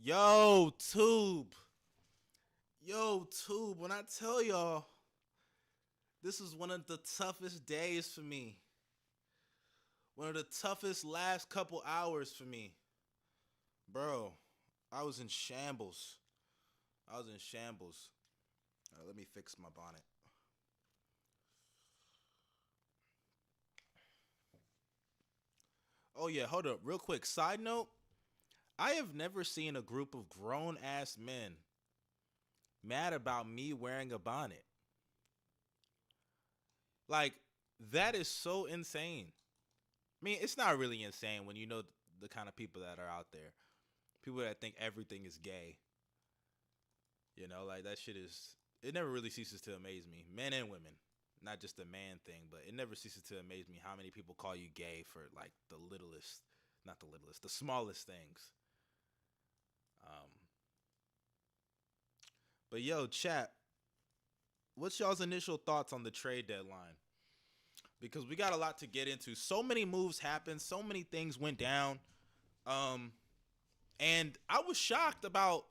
Yo, Tube. Yo, Tube, when I tell y'all, this is one of the toughest days for me. One of the toughest last couple hours for me. Bro, I was in shambles. I was in shambles. Let me fix my bonnet. Oh, yeah, hold up. Real quick. Side note, I have never seen a group of grown ass men mad about me wearing a bonnet. Like, that is so insane. I mean, it's not really insane when you know the kind of people that are out there. People that think everything is gay. You know, like that shit is. It never really ceases to amaze me. Men and women. Not just a man thing, but it never ceases to amaze me how many people call you gay for like the littlest, not the littlest, the smallest things. But yo, chat, what's y'all's initial thoughts on the trade deadline? Because we got a lot to get into. So many moves happened. So many things went down. And I was shocked about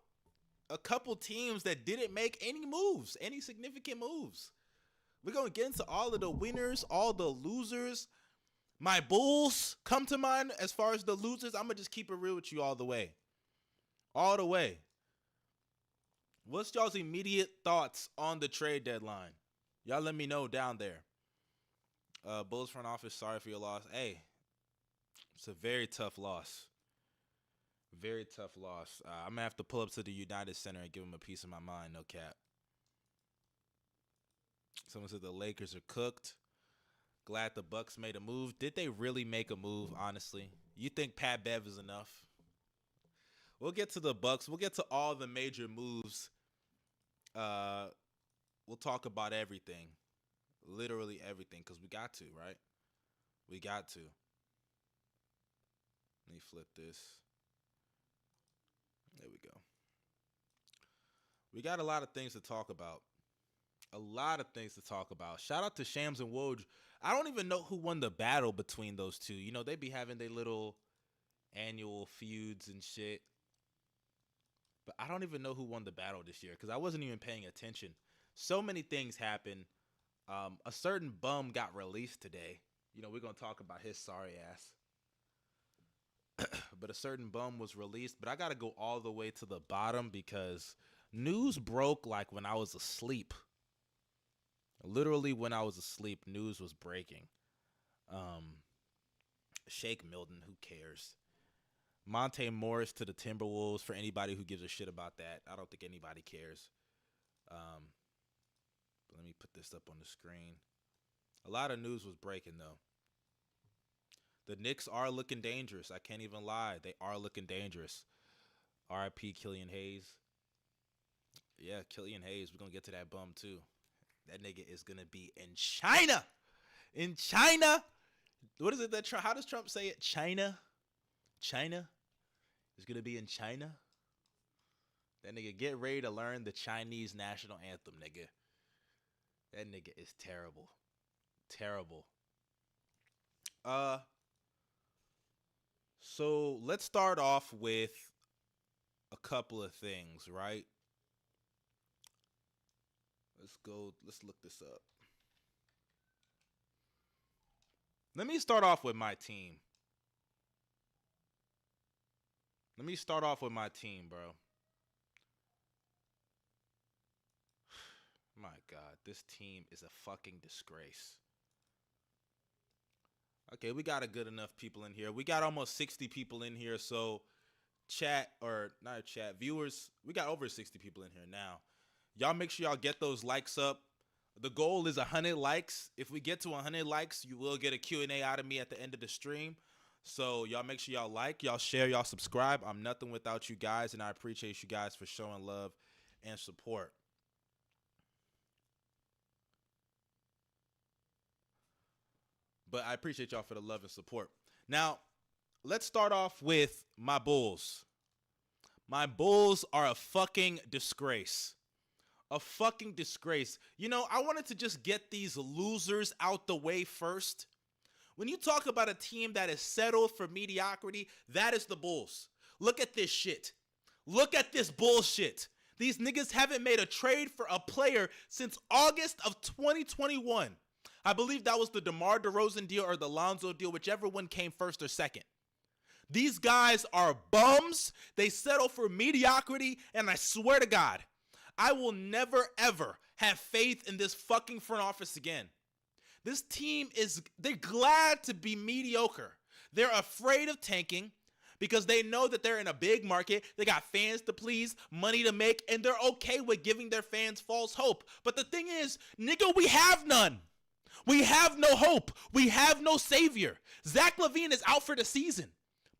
a couple teams that didn't make any moves, any significant moves. We're going to get into all of the winners, all the losers. My Bulls come to mind as far as the losers. I'm going to just keep it real with you all the way. All the way. What's y'all's immediate thoughts on the trade deadline? Y'all let me know down there. Bulls front office, sorry for your loss. Hey, it's a very tough loss. Very tough loss. I'm going to have to pull up to the United Center and give them a piece of my mind. No cap. Someone said the Lakers are cooked. Glad the Bucks made a move. Did they really make a move, honestly? You think Pat Bev is enough? We'll get to the Bucks. We'll get to all the major moves. We'll talk about everything. Literally everything, because we got to, right? We got to. Let me flip this. There we go. We got a lot of things to talk about. A lot of things to talk about. Shout out to Shams and Woj. I don't even know who won the battle between those two. You know, they be having their little annual feuds and shit. But I don't even know who won the battle this year because I wasn't even paying attention. So many things happened. A certain bum got released today. You know, we're going to talk about his sorry ass. But a certain bum was released. But I got to go all the way to the bottom because news broke like when I was asleep. Literally when I was asleep, news was breaking. Shake Milton, who cares? Monte Morris to the Timberwolves, for anybody who gives a shit about that. I don't think anybody cares. But let me put this up on the screen. A lot of news was breaking, though. The Knicks are looking dangerous. I can't even lie. They are looking dangerous. RIP Killian Hayes. Yeah, Killian Hayes. We're going to get to that bum, too. That nigga is going to be in China. In China. What is it that Trump, how does Trump say it? China? China? Is going to be in China? That nigga get ready to learn the Chinese national anthem, nigga. That nigga is terrible. Terrible. So let's start off with a couple of things, right? Let's look this up. Let me start off with my team. Bro. My God, this team is a fucking disgrace. Okay, we got a good enough people in here. We got almost 60 people in here, so viewers, we got over 60 people in here now. Y'all make sure y'all get those likes up. The goal is 100 likes. If we get to 100 likes, you will get a Q&A out of me at the end of the stream. So y'all make sure y'all like, y'all share, y'all subscribe. I'm nothing without you guys, and I appreciate you guys for showing love and support. But I appreciate y'all for the love and support. Now, let's start off with my Bulls. My Bulls are a fucking disgrace. A fucking disgrace. You know, I wanted to just get these losers out the way first. When you talk about a team that is settled for mediocrity, that is the Bulls. Look at this shit. Look at this bullshit. These niggas haven't made a trade for a player since August of 2021. I believe that was the DeMar DeRozan deal or the Lonzo deal, whichever one came first or second. These guys are bums. They settle for mediocrity, and I swear to God, I will never, ever have faith in this fucking front office again. This team they're glad to be mediocre. They're afraid of tanking because they know that they're in a big market. They got fans to please, money to make, and they're okay with giving their fans false hope. But the thing is, nigga, we have none. We have no hope. We have no savior. Zach LaVine is out for the season.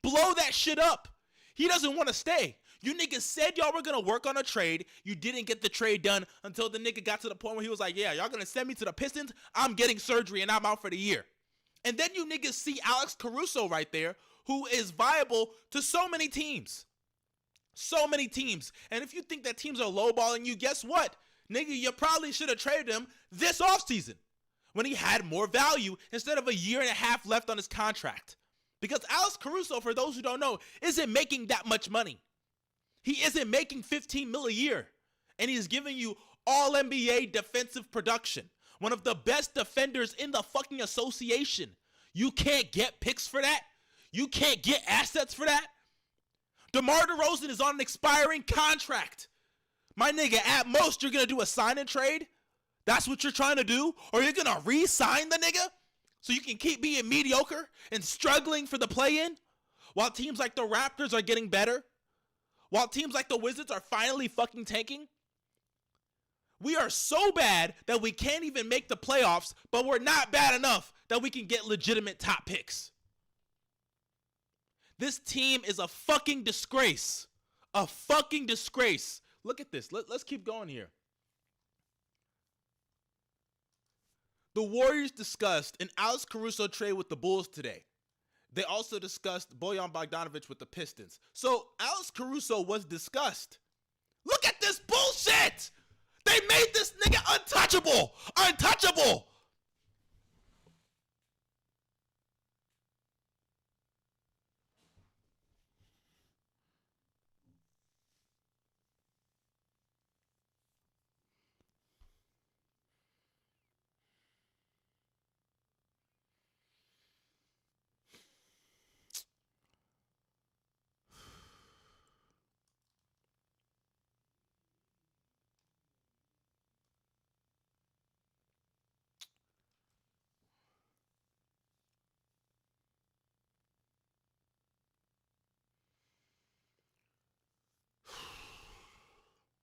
Blow that shit up. He doesn't want to stay. You niggas said y'all were going to work on a trade. You didn't get the trade done until the nigga got to the point where he was like, yeah, y'all going to send me to the Pistons? I'm getting surgery and I'm out for the year. And then you niggas see Alex Caruso right there, who is viable to so many teams. So many teams. And if you think that teams are lowballing you, guess what? Nigga, you probably should have traded him this offseason when he had more value instead of a year and a half left on his contract. Because Alex Caruso, for those who don't know, isn't making that much money. He isn't making $15 million a year. And he's giving you all NBA defensive production. One of the best defenders in the fucking association. You can't get picks for that? You can't get assets for that? DeMar DeRozan is on an expiring contract. My nigga, at most, you're going to do a sign and trade? That's what you're trying to do? Or you're going to re-sign the nigga so you can keep being mediocre and struggling for the play-in? While teams like the Raptors are getting better? While teams like the Wizards are finally fucking tanking? We are so bad that we can't even make the playoffs, but we're not bad enough that we can get legitimate top picks. This team is a fucking disgrace. A fucking disgrace. Look at this. Let's keep going here. The Warriors discussed an Alex Caruso trade with the Bulls today. They also discussed Bojan Bogdanovic with the Pistons. So Alex Caruso was discussed. Look at this bullshit! They made this nigga untouchable! Untouchable!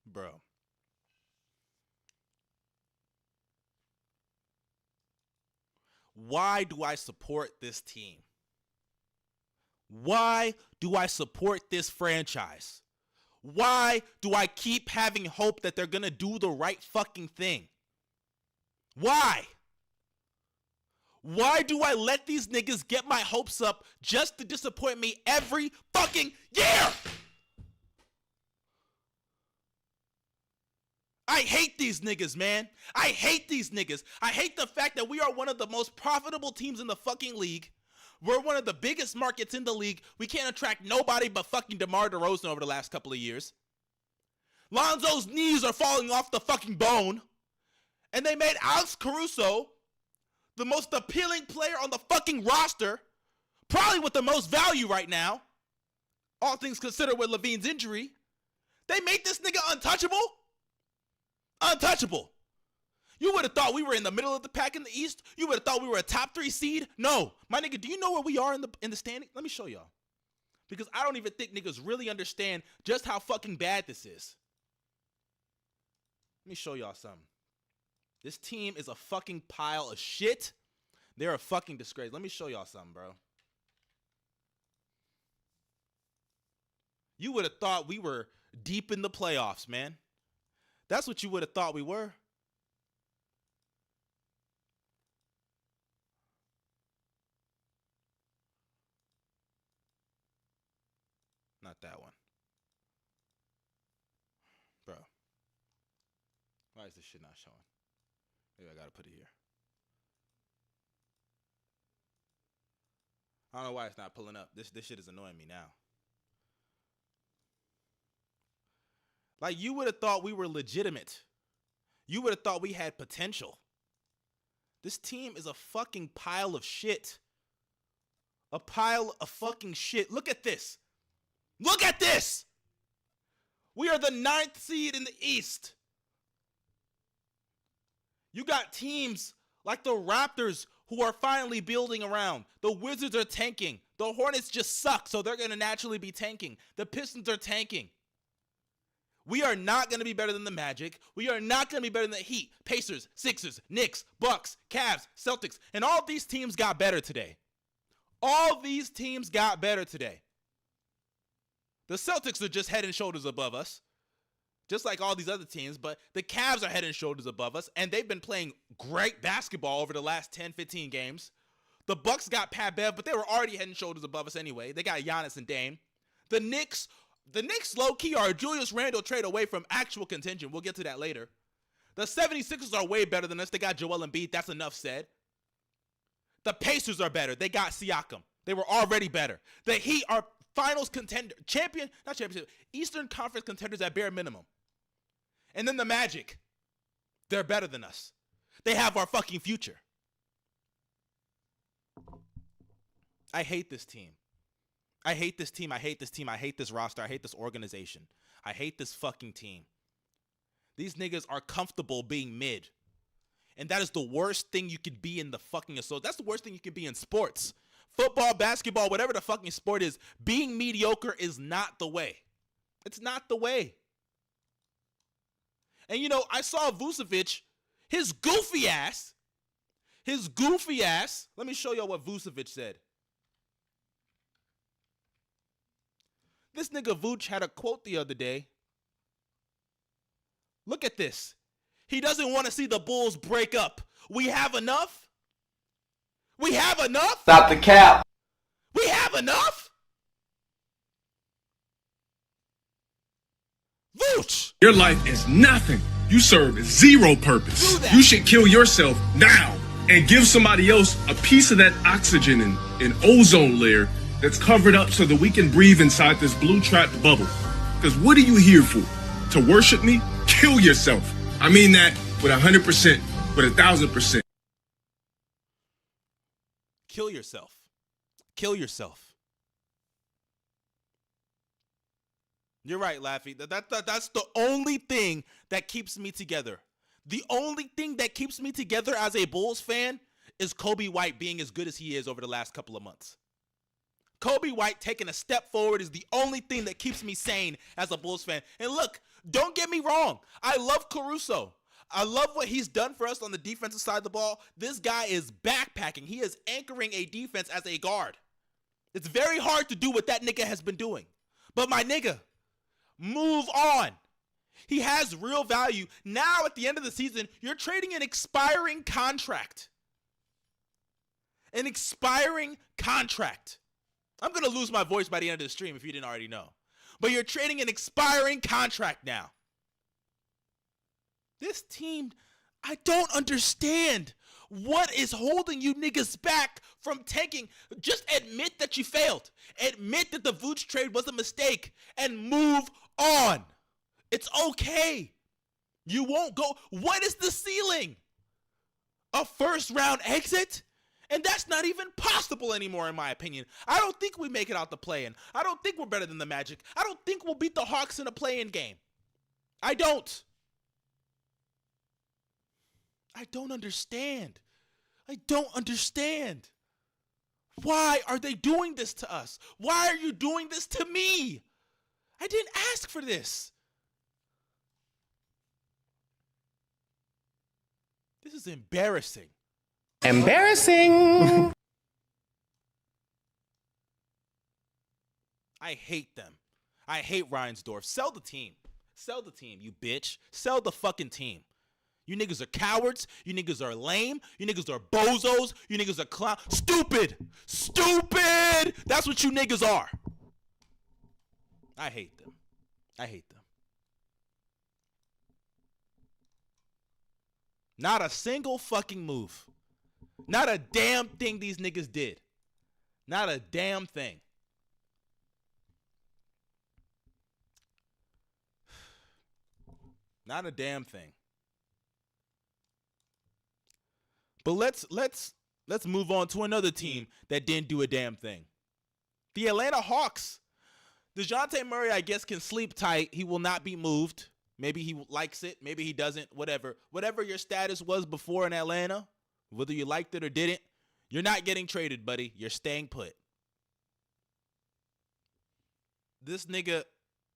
Bro. Why do I support this team? Why do I support this franchise? Why do I keep having hope that they're going to do the right fucking thing? Why? Why do I let these niggas get my hopes up just to disappoint me every fucking year? I hate these niggas, man. I hate these niggas. I hate the fact that we are one of the most profitable teams in the fucking league. We're one of the biggest markets in the league. We can't attract nobody but fucking DeMar DeRozan over the last couple of years. Lonzo's knees are falling off the fucking bone. And they made Alex Caruso the most appealing player on the fucking roster, probably with the most value right now, all things considered with LaVine's injury. They made this nigga untouchable? Untouchable. You would have thought we were in the middle of the pack in the East. You would have thought we were a top 3 seed. No. My nigga, do you know where we are in the standing? Let me show y'all. Because I don't even think niggas really understand just how fucking bad this is. Let me show y'all something. This team is a fucking pile of shit. They're a fucking disgrace. Let me show y'all something, bro. You would have thought we were deep in the playoffs, man. That's what you would have thought we were. Not that one. Bro. Why is this shit not showing? Maybe I gotta put it here. I don't know why it's not pulling up. This shit is annoying me now. Like, you would have thought we were legitimate. You would have thought we had potential. This team is a fucking pile of shit. A pile of fucking shit. Look at this. Look at this. We are the 9th seed in the East. You got teams like the Raptors who are finally building around. The Wizards are tanking. The Hornets just suck, so they're going to naturally be tanking. The Pistons are tanking. We are not going to be better than the Magic. We are not going to be better than the Heat, Pacers, Sixers, Knicks, Bucks, Cavs, Celtics. And all these teams got better today. All these teams got better today. The Celtics are just head and shoulders above us, just like all these other teams. But the Cavs are head and shoulders above us, and they've been playing great basketball over the last 10, 15 games. The Bucks got Pat Bev, but they were already head and shoulders above us anyway. They got Giannis and Dame. The Knicks low-key are a Julius Randle trade away from actual contention. We'll get to that later. The 76ers are way better than us. They got Joel Embiid. That's enough said. The Pacers are better. They got Siakam. They were already better. The Heat are finals contender, Eastern Conference contenders at bare minimum. And then the Magic, they're better than us. They have our fucking future. I hate this team. I hate this team. I hate this team. I hate this roster. I hate this organization. I hate this fucking team. These niggas are comfortable being mid. And that is the worst thing you could be in the fucking assault. That's the worst thing you can be in sports. Football, basketball, whatever the fucking sport is, being mediocre is not the way. It's not the way. And you know, I saw Vucevic, his goofy ass, let me show y'all what Vucevic said. This nigga Vooch had a quote the other day. Look at this. He doesn't want to see the Bulls break up. We have enough? We have enough? Stop the cap. We have enough? Vooch! Your life is nothing. You serve zero purpose. You should kill yourself now and give somebody else a piece of that oxygen and ozone layer that's covered up so that we can breathe inside this blue trapped bubble. Because what are you here for? To worship me? Kill yourself. I mean that with 100%, with 1,000%. Kill yourself. Kill yourself. You're right, Laffy. That's the only thing that keeps me together. The only thing that keeps me together as a Bulls fan is Coby White being as good as he is over the last couple of months. Coby White taking a step forward is the only thing that keeps me sane as a Bulls fan. And look, don't get me wrong. I love Caruso. I love what he's done for us on the defensive side of the ball. This guy is backpacking. He is anchoring a defense as a guard. It's very hard to do what that nigga has been doing. But my nigga, move on. He has real value. Now at the end of the season, you're trading an expiring contract. An expiring contract. I'm going to lose my voice by the end of the stream if you didn't already know. But you're trading an expiring contract now. This team, I don't understand. What is holding you niggas back from tanking? Just admit that you failed. Admit that the Vooch trade was a mistake and move on. It's okay. You won't go. What is the ceiling? A first round exit? And that's not even possible anymore, in my opinion. I don't think we make it out the play-in. I don't think we're better than the Magic. I don't think we'll beat the Hawks in a play-in game. I don't. I don't understand. I don't understand. Why are they doing this to us? Why are you doing this to me? I didn't ask for this. This is embarrassing. Embarrassing. I hate them. I hate Reinsdorf. Sell the team. Sell the team, you bitch. Sell the fucking team. You niggas are cowards. You niggas are lame. You niggas are bozos. You niggas are clown. Stupid. Stupid. That's what you niggas are. I hate them. I hate them. Not a single fucking move. Not a damn thing these niggas did. Not a damn thing. Not a damn thing. But let's move on to another team that didn't do a damn thing. The Atlanta Hawks. DeJounte Murray, I guess, can sleep tight. He will not be moved. Maybe he likes it. Maybe he doesn't. Whatever. Whatever your status was before in Atlanta, whether you liked it or didn't, you're not getting traded, buddy. You're staying put. This nigga,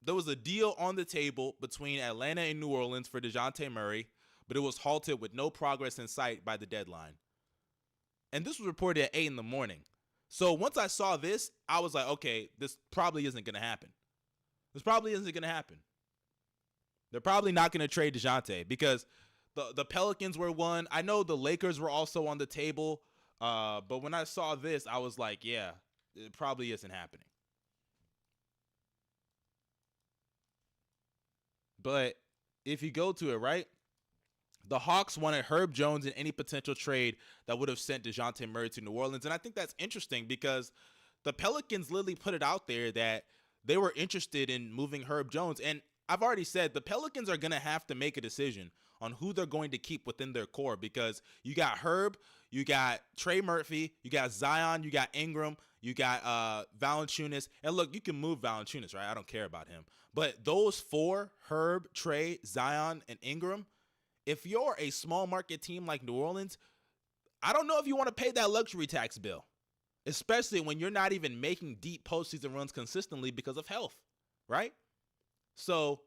there was a deal on the table between Atlanta and New Orleans for DeJounte Murray, but it was halted with no progress in sight by the deadline. And this was reported at 8 in the morning. So once I saw this, I was like, okay, this probably isn't going to happen. This probably isn't going to happen. They're probably not going to trade DeJounte because the Pelicans were one. I know the Lakers were also on the table. But when I saw this, I was like, yeah, it probably isn't happening. But if you go to it, right, the Hawks wanted Herb Jones in any potential trade that would have sent DeJounte Murray to New Orleans. And I think that's interesting because the Pelicans literally put it out there that they were interested in moving Herb Jones. And I've already said the Pelicans are going to have to make a decision on who they're going to keep within their core because you got Herb, you got Trey Murphy, you got Zion, you got Ingram, you got Valanciunas. And look, you can move Valanciunas, right? I don't care about him. But those four, Herb, Trey, Zion, and Ingram, if you're a small market team like New Orleans, I don't know if you want to pay that luxury tax bill, especially when you're not even making deep postseason runs consistently because of health, right? So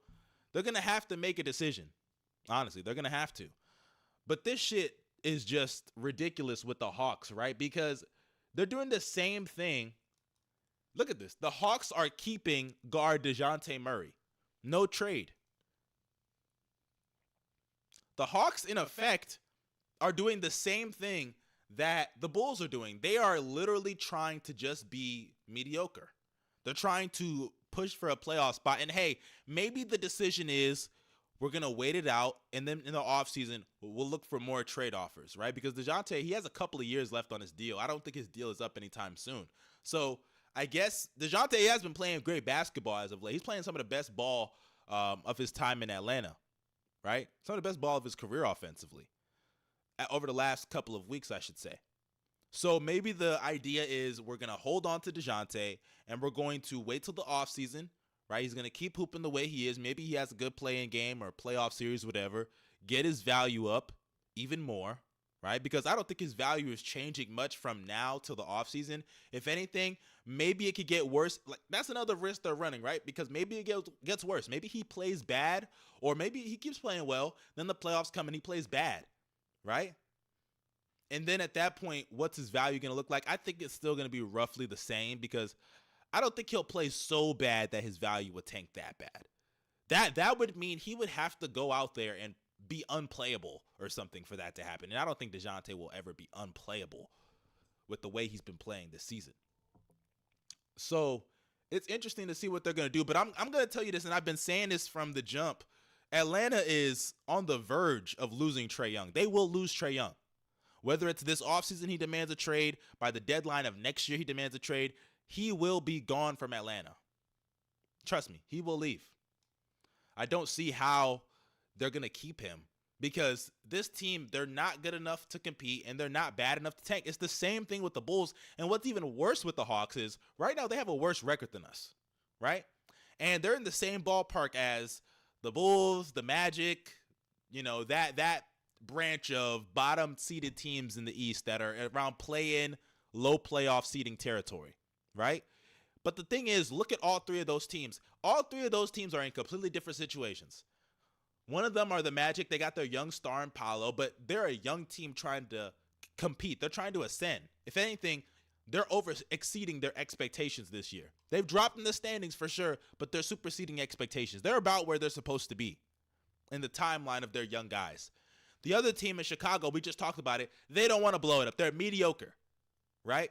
they're going to have to make a decision. Honestly, they're going to have to. But this shit is just ridiculous with the Hawks, right? Because they're doing the same thing. Look at this. The Hawks are keeping guard DeJounte Murray. No trade. The Hawks, in effect, are doing the same thing that the Bulls are doing. They are literally trying to just be mediocre. They're trying to push for a playoff spot. And hey, maybe the decision is we're going to wait it out, and then in the offseason, we'll look for more trade offers, right? Because DeJounte, he has a couple of years left on his deal. I don't think his deal is up anytime soon. So I guess DeJounte has been playing great basketball as of late. He's playing some of the best ball of his time in Atlanta. Right? Some of the best ball of his career offensively. Over the last couple of weeks, I should say. So maybe the idea is we're going to hold on to DeJounte and we're going to wait till the offseason, right? He's going to keep hooping the way he is. Maybe he has a good play-in game or playoff series, whatever. Get his value up even more, right? Because I don't think his value is changing much from now till the offseason. If anything, maybe it could get worse. Like that's another risk they're running, right? Because maybe it gets worse. Maybe he plays bad, or maybe he keeps playing well. Then the playoffs come and he plays bad, right? And then at that point, what's his value going to look like? I think it's still going to be roughly the same because I don't think he'll play so bad that his value would tank that bad. That would mean he would have to go out there and be unplayable or something for that to happen. And I don't think DeJounte will ever be unplayable with the way he's been playing this season. So it's interesting to see what they're going to do. But I'm going to tell you this, and I've been saying this from the jump. Atlanta is on the verge of losing Trae Young. They will lose Trae Young. Whether it's this offseason he demands a trade, by the deadline of next year he demands a trade, he will be gone from Atlanta. Trust me, he will leave. I don't see how they're going to keep him because this team, they're not good enough to compete and they're not bad enough to tank. It's the same thing with the Bulls. And what's even worse with the Hawks is right now they have a worse record than us, right? And they're in the same ballpark as the Bulls, the Magic, you know, that branch of bottom seeded teams in the East that are around play-in, low playoff seeding territory, right? But the thing is, look at all three of those teams. All three of those teams are in completely different situations. One of them are the Magic. They got their young star in Paolo, but they're a young team trying to compete. They're trying to ascend. If anything, they're exceeding their expectations this year. They've dropped in the standings for sure, but they're superseding expectations. They're about where they're supposed to be in the timeline of their young guys. The other team in Chicago, we just talked about it, they don't want to blow it up. They're mediocre, right?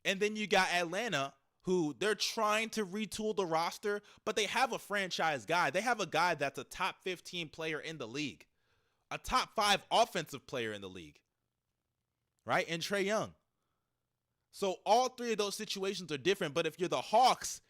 And then you got Atlanta, who they're trying to retool the roster, but they have a franchise guy. They have a guy that's a top 15 player in the league, a top 5 offensive player in the league, right? And Trae Young. So all three of those situations are different, but if you're the Hawks,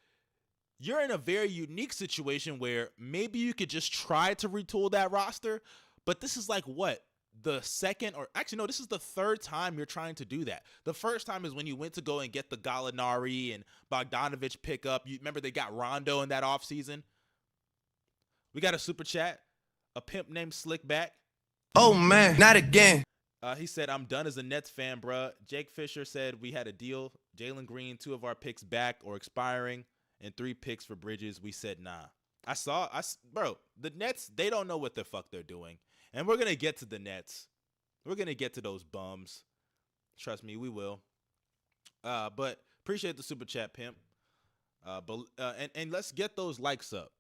you're in a very unique situation where maybe you could just try to retool that roster, but this is like what? The second, or actually no, this is the third time you're trying to do that. The first time is when you went to go and get the Gallinari and Bogdanovich pickup. You remember they got Rondo in that offseason? We got a super chat. A pimp named Slickback. Oh man, not again. He said, I'm done as a Nets fan, bruh. Jake Fisher said we had a deal. Jalen Green, 2 of our picks back or expiring, and 3 picks for Bridges. We said nah. Bro, the Nets, they don't know what the fuck they're doing. And we're going to get to the Nets. We're going to get to those bums. Trust me, we will. But appreciate the super chat, pimp. And let's get those likes up.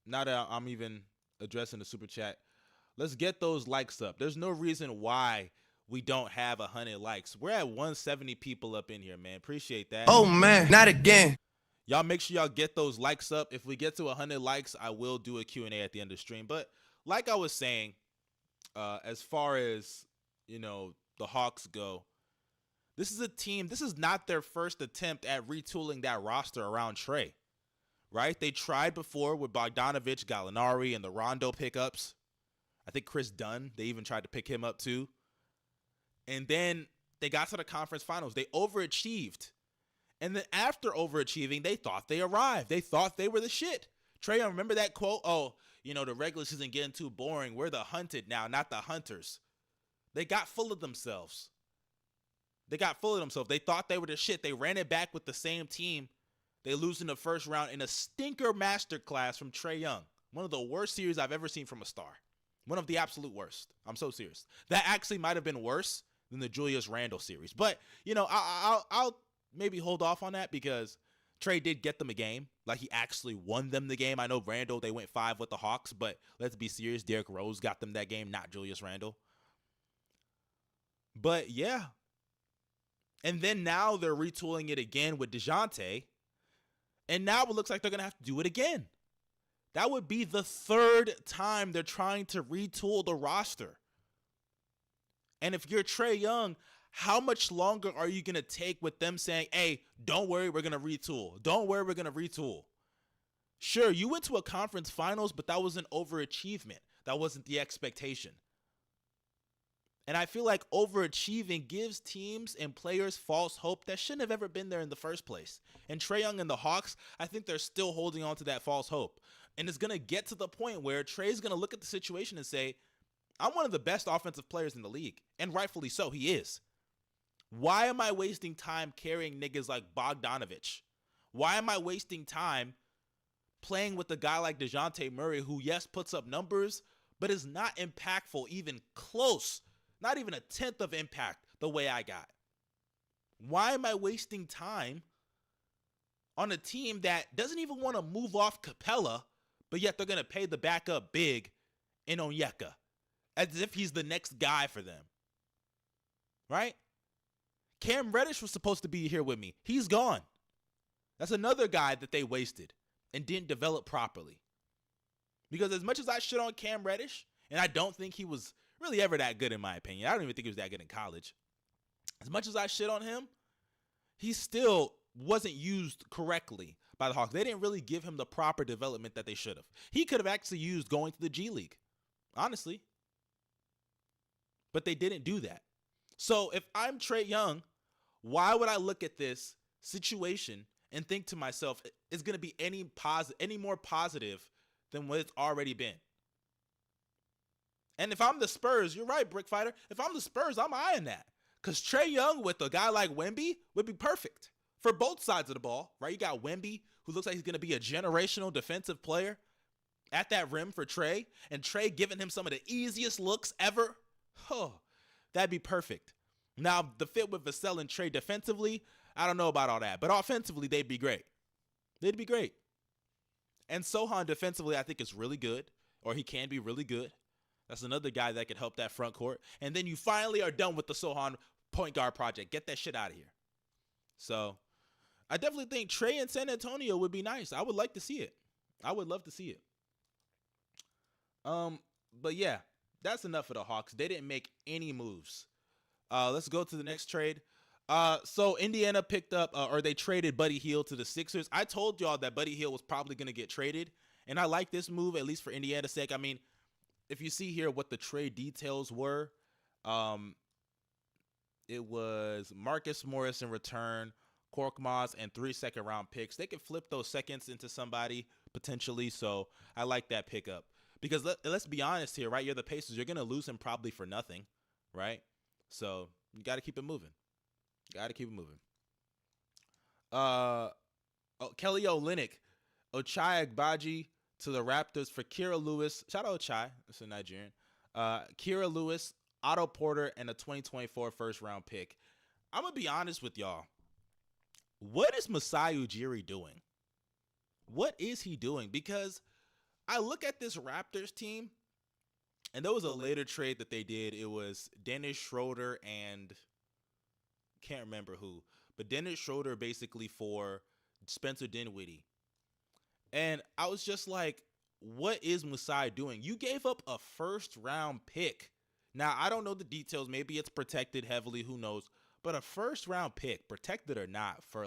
Now that I'm even addressing the super chat, let's get those likes up. There's no reason why we don't have 100 likes. We're at 170 people up in here, man. Appreciate that. Oh man, not again. Y'all make sure y'all get those likes up. If we get to 100 likes, I will do a Q&A at the end of the stream. But like I was saying, as far as, the Hawks go, this is a team, this is not their first attempt at retooling that roster around Trae, right? They tried before with Bogdanovich, Gallinari, and the Rondo pickups. I think Chris Dunn, they even tried to pick him up too. And then they got to the conference finals. They overachieved. And then after overachieving, they thought they arrived. They thought they were the shit. Trae Young, remember that quote? Oh, the regular season getting too boring. We're the hunted now, not the hunters. They got full of themselves. They thought they were the shit. They ran it back with the same team. They lose in the first round in a stinker masterclass from Trae Young. One of the worst series I've ever seen from a star. One of the absolute worst. I'm so serious. That actually might have been worse than the Julius Randle series. But, I'll maybe hold off on that because Trae did get them a game. Like, he actually won them the game. I know Randle, they went 5 with the Hawks, but let's be serious. Derrick Rose got them that game, not Julius Randle. But, yeah. And then now they're retooling it again with DeJounte. And now it looks like they're going to have to do it again. That would be the third time they're trying to retool the roster. And if you're Trae Young, how much longer are you going to take with them saying, hey, don't worry, we're going to retool. Don't worry, we're going to retool. Sure, you went to a conference finals, but that was an overachievement. That wasn't the expectation. And I feel like overachieving gives teams and players false hope that shouldn't have ever been there in the first place. And Trae Young and the Hawks, I think they're still holding on to that false hope. And it's going to get to the point where Trae's going to look at the situation and say, I'm one of the best offensive players in the league. And rightfully so, he is. Why am I wasting time carrying niggas like Bogdanovich? Why am I wasting time playing with a guy like DeJounte Murray who, yes, puts up numbers, but is not impactful even close, not even a tenth of impact the way I got? Why am I wasting time on a team that doesn't even want to move off Capella, but yet they're going to pay the backup big in Onyeka as if he's the next guy for them, right? Cam Reddish was supposed to be here with me. He's gone. That's another guy that they wasted and didn't develop properly. Because as much as I shit on Cam Reddish, and I don't think he was really ever that good in my opinion. I don't even think he was that good in college. As much as I shit on him, he still wasn't used correctly by the Hawks. They didn't really give him the proper development that they should have. He could have actually used going to the G League, honestly. But they didn't do that. So if I'm Trae Young, why would I look at this situation and think to myself, it's going to be any more positive than what it's already been? And if I'm the Spurs, you're right, Brick Fighter. If I'm the Spurs, I'm eyeing that. Because Trae Young with a guy like Wemby would be perfect for both sides of the ball, right? You got Wemby, who looks like he's going to be a generational defensive player at that rim for Trae, and Trae giving him some of the easiest looks ever. Oh, that'd be perfect. Now, the fit with Vassell and Trae defensively, I don't know about all that. But offensively, they'd be great. They'd be great. And Sohan defensively, I think is really good, or he can be really good. That's another guy that could help that front court. And then you finally are done with the Sohan point guard project. Get that shit out of here. So I definitely think Trae in San Antonio would be nice. I would like to see it. I would love to see it. But yeah, that's enough of the Hawks. They didn't make any moves. Let's go to the next trade. So Indiana picked up, or they traded Buddy Hield to the Sixers. I told y'all that Buddy Hield was probably going to get traded, and I like this move, at least for Indiana's sake. I mean, if you see here what the trade details were, it was Marcus Morris in return, Korkmaz, and 3 second-round picks. They could flip those seconds into somebody, potentially, so I like that pickup. Because let's be honest here, right? You're the Pacers. You're going to lose him probably for nothing, right? So you got to keep it moving. Kelly Olynyk, Ochai Agbaji to the Raptors for Kira Lewis. Shout out Ochai. That's a Nigerian. Kira Lewis, Otto Porter, and a 2024 first-round pick. I'm going to be honest with y'all. What is Masai Ujiri doing? What is he doing? Because I look at this Raptors team, and there was a later trade that they did. It was Dennis Schroeder and can't remember who, but Dennis Schroeder basically for Spencer Dinwiddie. And I was just like, what is Masai doing? You gave up a first-round pick. Now, I don't know the details. Maybe it's protected heavily. Who knows? But a first-round pick, protected or not, for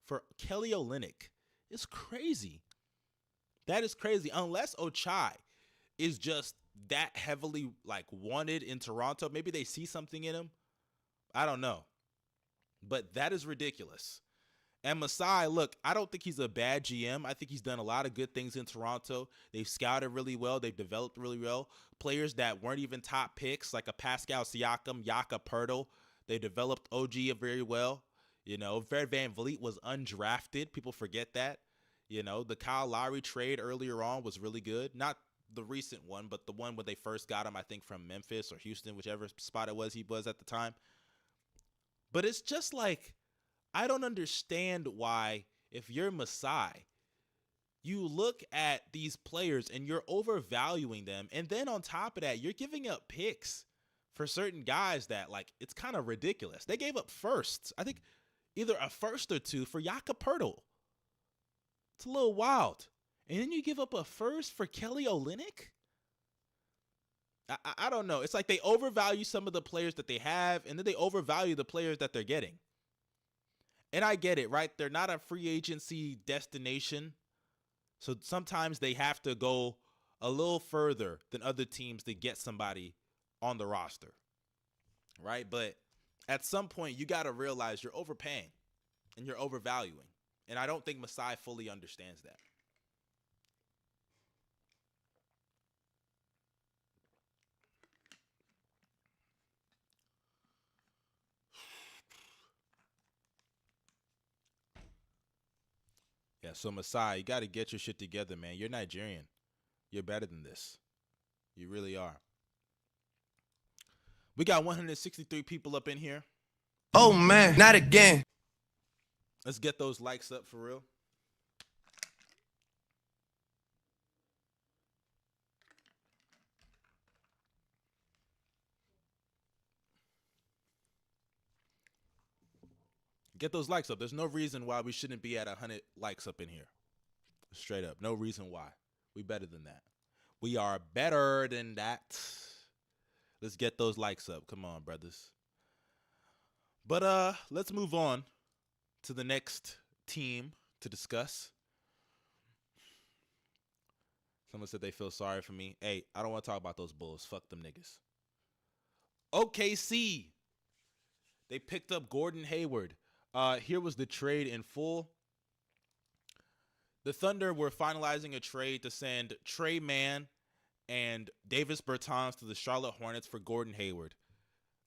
for Kelly Olynyk is crazy. That is crazy. Unless Ochai is just that heavily wanted in Toronto. Maybe they see something in him. I don't know. But that is ridiculous. And Masai, look, I don't think he's a bad GM. I think he's done a lot of good things in Toronto. They've scouted really well. They've developed really well. Players that weren't even top picks, like a Pascal Siakam, Jakob Poeltl, they developed OG very well. Fred VanVleet was undrafted. People forget that. The Kyle Lowry trade earlier on was really good. Not the recent one, but the one when they first got him, I think, from Memphis or Houston, whichever spot it was he was at the time. But it's just I don't understand why, if you're Masai, you look at these players and you're overvaluing them. And then on top of that, you're giving up picks for certain guys that, it's kind of ridiculous. They gave up firsts. I think either a first or two for Jakob Poeltl. It's a little wild. And then you give up a first for Kelly Olynyk? I don't know. It's like they overvalue some of the players that they have, and then they overvalue the players that they're getting. And I get it, right? They're not a free agency destination. So sometimes they have to go a little further than other teams to get somebody on the roster, right? But at some point, you got to realize you're overpaying and you're overvaluing. And I don't think Masai fully understands that. Yeah, so Masai, you got to get your shit together, man. You're Nigerian. You're better than this. You really are. We got 163 people up in here. Oh man, not again. Let's get those likes up for real. Get those likes up. There's no reason why we shouldn't be at 100 likes up in here. Straight up. No reason why. We better than that. We are better than that. Let's get those likes up. Come on, brothers. But let's move on to the next team to discuss. Someone said they feel sorry for me. Hey, I don't want to talk about those Bulls. Fuck them niggas. OKC. They picked up Gordon Hayward. Here was the trade in full. The Thunder were finalizing a trade to send Trey Mann and Davis Bertans to the Charlotte Hornets for Gordon Hayward.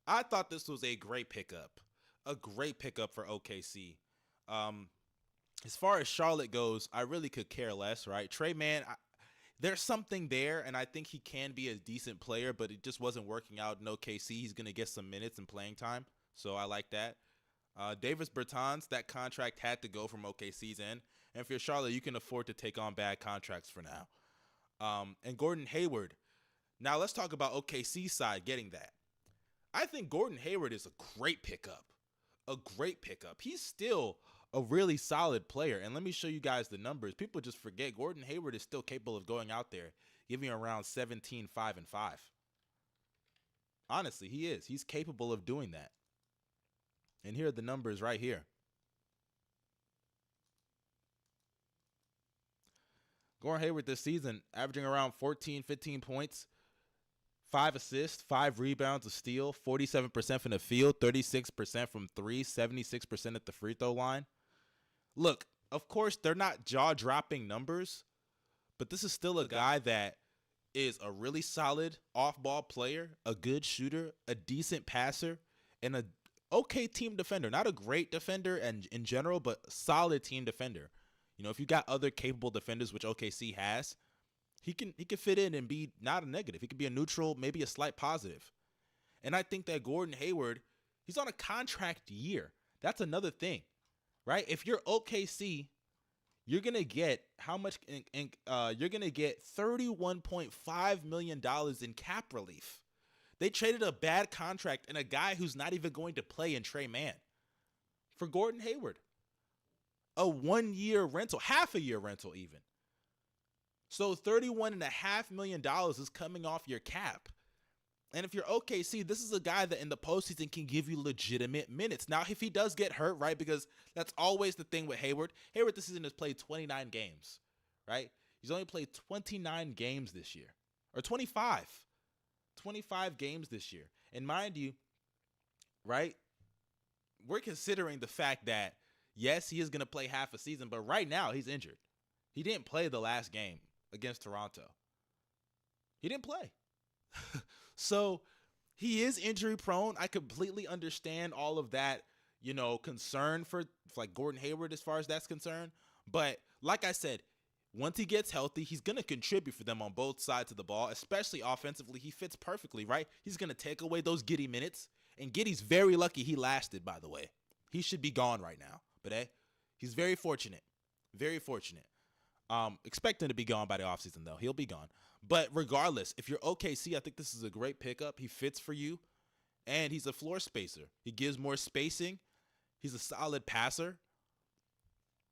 I thought this was a great pickup. A great pickup for OKC. As far as Charlotte goes, I really could care less, right? Trey Mann, there's something there, and I think he can be a decent player, but it just wasn't working out in OKC. He's going to get some minutes and playing time, so I like that. Davis Bertans, that contract had to go from OKC's end. And if you're Charlotte, you can afford to take on bad contracts for now. And Gordon Hayward. Now let's talk about OKC's side getting that. I think Gordon Hayward is a great pickup. A great pickup. He's still a really solid player. And let me show you guys the numbers. People just forget Gordon Hayward is still capable of going out there, giving around 17, 5, and 5. Honestly, he is. He's capable of doing that. And here are the numbers right here. Gordon Hayward this season averaging around 14, 15 points, 5 assists, 5 rebounds, a steal, 47% from the field, 36% from 3, 76% at the free throw line. Look, of course, they're not jaw-dropping numbers, but this is still a guy that is a really solid off-ball player, a good shooter, a decent passer, and a okay team defender. Not a great defender and in general, but a solid team defender. You know, if you got other capable defenders, which OKC has, he can fit in and be not a negative. He could be a neutral, maybe a slight positive. And I think that Gordon Hayward, he's on a contract year. That's another thing, right? If you're OKC, you're gonna get how much? You're gonna get $31.5 million in cap relief. They traded a bad contract and a guy who's not even going to play in Trey Mann for Gordon Hayward. A 1-year rental, half a year rental even. So $31.5 million is coming off your cap. And if you're OKC, this is a guy that in the postseason can give you legitimate minutes. Now, if he does get hurt, right, because that's always the thing with Hayward. Hayward this season has played 29 games, right? He's only played 29 games this year, or 25. 25 games this year. And mind you, right, we're considering the fact that, yes, he is going to play half a season, but right now he's injured. He didn't play the last game against Toronto. He didn't play. So he is injury prone. I completely understand all of that, you know, concern for like Gordon Hayward as far as that's concerned. But like I said, once he gets healthy, he's going to contribute for them on both sides of the ball, especially offensively. He fits perfectly, right? He's going to take away those Giddey minutes. And Giddey's very lucky he lasted, by the way. He should be gone right now. But he's very fortunate. Very fortunate. Expect him to be gone by the offseason, though. He'll be gone. But regardless, if you're OKC, I think this is a great pickup. He fits for you. And he's a floor spacer. He gives more spacing. He's a solid passer.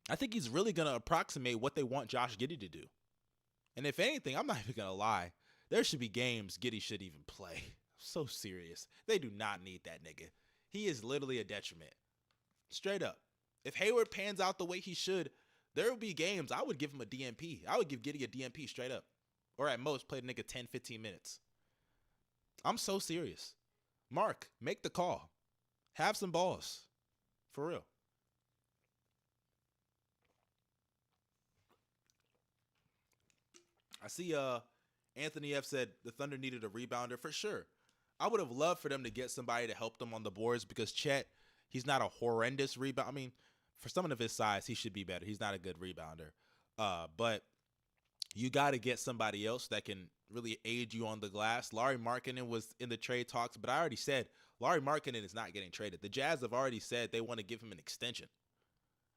I think he's really going to approximate what they want Josh Giddey to do. And if anything, I'm not even going to lie. There should be games Giddey should even play. I'm so serious. They do not need that nigga. He is literally a detriment. Straight up. If Hayward pans out the way he should, there will be games I would give him a DNP. I would give Giddey a DNP straight up. Or at most, play the nigga 10, 15 minutes. I'm so serious. Mark, make the call. Have some balls. For real. I see Anthony F said the Thunder needed a rebounder. For sure. I would have loved for them to get somebody to help them on the boards because Chet, he's not a horrendous rebound. I mean, for someone of his size, he should be better. He's not a good rebounder. But you got to get somebody else that can really aid you on the glass. Lauri Markkanen was in the trade talks, but I already said Lauri Markkanen is not getting traded. The Jazz have already said they want to give him an extension,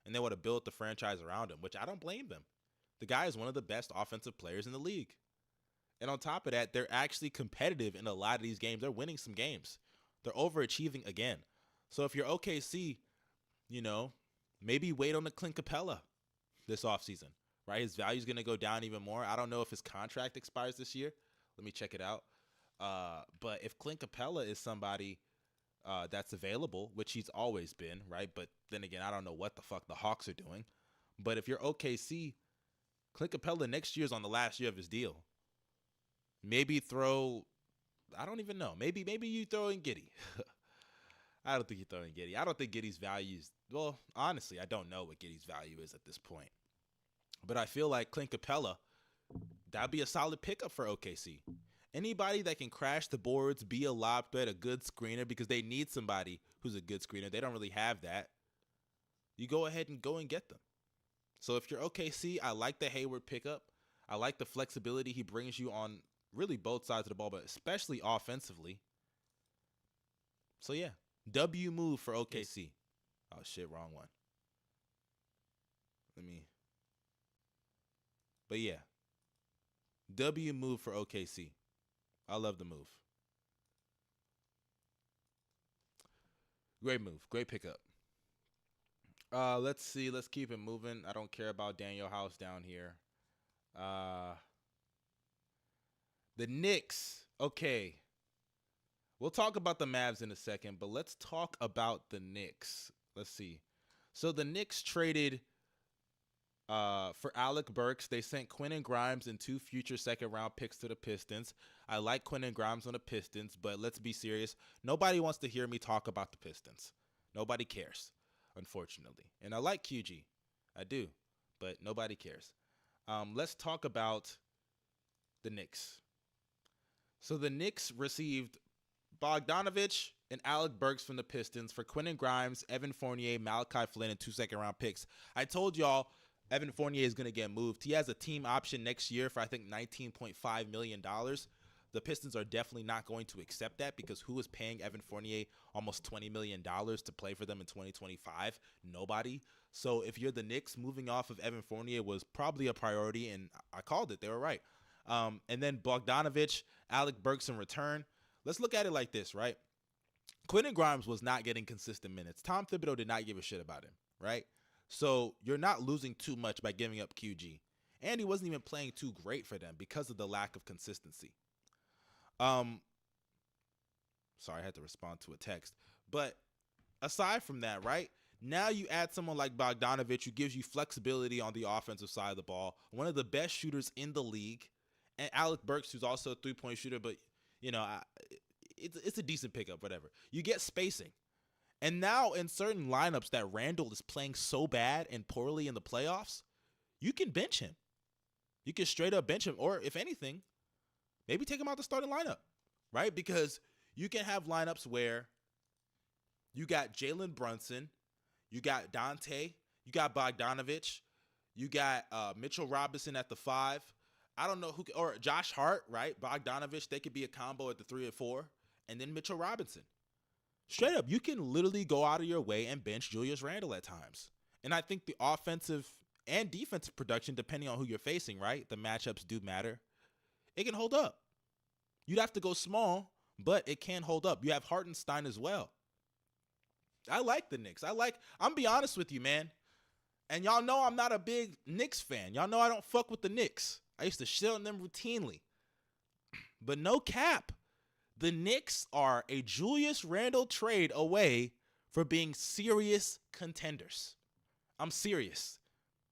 and they want to build the franchise around him, which I don't blame them. The guy is one of the best offensive players in the league. And on top of that, they're actually competitive in a lot of these games. They're winning some games. They're overachieving again. So if you're OKC, you know, maybe wait on the Clint Capella this offseason, right? His value is going to go down even more. I don't know if his contract expires this year. Let me check it out. But if Clint Capella is somebody that's available, which he's always been, right? But then again, I don't know what the fuck the Hawks are doing. But if you're OKC, Clint Capella next year's on the last year of his deal. Maybe I don't even know. Maybe you throw in Giddey. I don't think you throw in Giddey. I don't think Giddey's value is, well, honestly, I don't know what Giddey's value is at this point. But I feel like Clint Capella, that'd be a solid pickup for OKC. Anybody that can crash the boards, be a lob threat, a good screener, because they need somebody who's a good screener. They don't really have that. You go ahead and go and get them. So if you're OKC, I like the Hayward pickup. I like the flexibility he brings you on really both sides of the ball, but especially offensively. So yeah, W move for OKC. Oh shit, wrong one. But yeah, W move for OKC. I love the move. Great move, great pickup. Let's see. Let's keep it moving. I don't care about Daniel House down here. The Knicks. Okay. We'll talk about the Mavs in a second, but let's talk about the Knicks. Let's see. So the Knicks traded for Alec Burks. They sent Quentin Grimes and 2 future second-round picks to the Pistons. I like Quentin Grimes on the Pistons, but let's be serious. Nobody wants to hear me talk about the Pistons. Nobody cares, unfortunately. And I like QG. I do, but nobody cares. Let's talk about the Knicks. So the Knicks received Bogdanovich and Alec Burks from the Pistons for Quentin Grimes, Evan Fournier, Malachi Flynn, and 2 second-round picks. I told y'all Evan Fournier is going to get moved. He has a team option next year for, I think, $19.5 million. The Pistons are definitely not going to accept that because who is paying Evan Fournier almost $20 million to play for them in 2025? Nobody. So if you're the Knicks, moving off of Evan Fournier was probably a priority, and I called it. They were right. And then Bogdanovich, Alec Burks in return. Let's look at it like this, right? Quentin Grimes was not getting consistent minutes. Tom Thibodeau did not give a shit about him, right? So you're not losing too much by giving up QG. And he wasn't even playing too great for them because of the lack of consistency. Sorry, I had to respond to a text. But aside from that, right, now you add someone like Bogdanovich who gives you flexibility on the offensive side of the ball, one of the best shooters in the league, and Alec Burks, who's also a three-point shooter, but, you know, it's a decent pickup, whatever. You get spacing. And now in certain lineups that Randall is playing so bad and poorly in the playoffs, you can bench him. You can straight up bench him, or if anything, maybe take him out the starting lineup, right? Because you can have lineups where you got Jalen Brunson, you got Dante, you got Bogdanovich, you got Mitchell Robinson at the 5. I don't know who, or Josh Hart, right? Bogdanovich, they could be a combo at the 3 or 4, and then Mitchell Robinson. Straight up, you can literally go out of your way and bench Julius Randle at times. And I think the offensive and defensive production, depending on who you're facing, right? The matchups do matter. It can hold up. You'd have to go small, but it can hold up. You have Hartenstein as well. I like the Knicks. I'm be honest with you, man. And y'all know I'm not a big Knicks fan. Y'all know I don't fuck with the Knicks. I used to shit on them routinely. But no cap. The Knicks are a Julius Randle trade away for being serious contenders. I'm serious,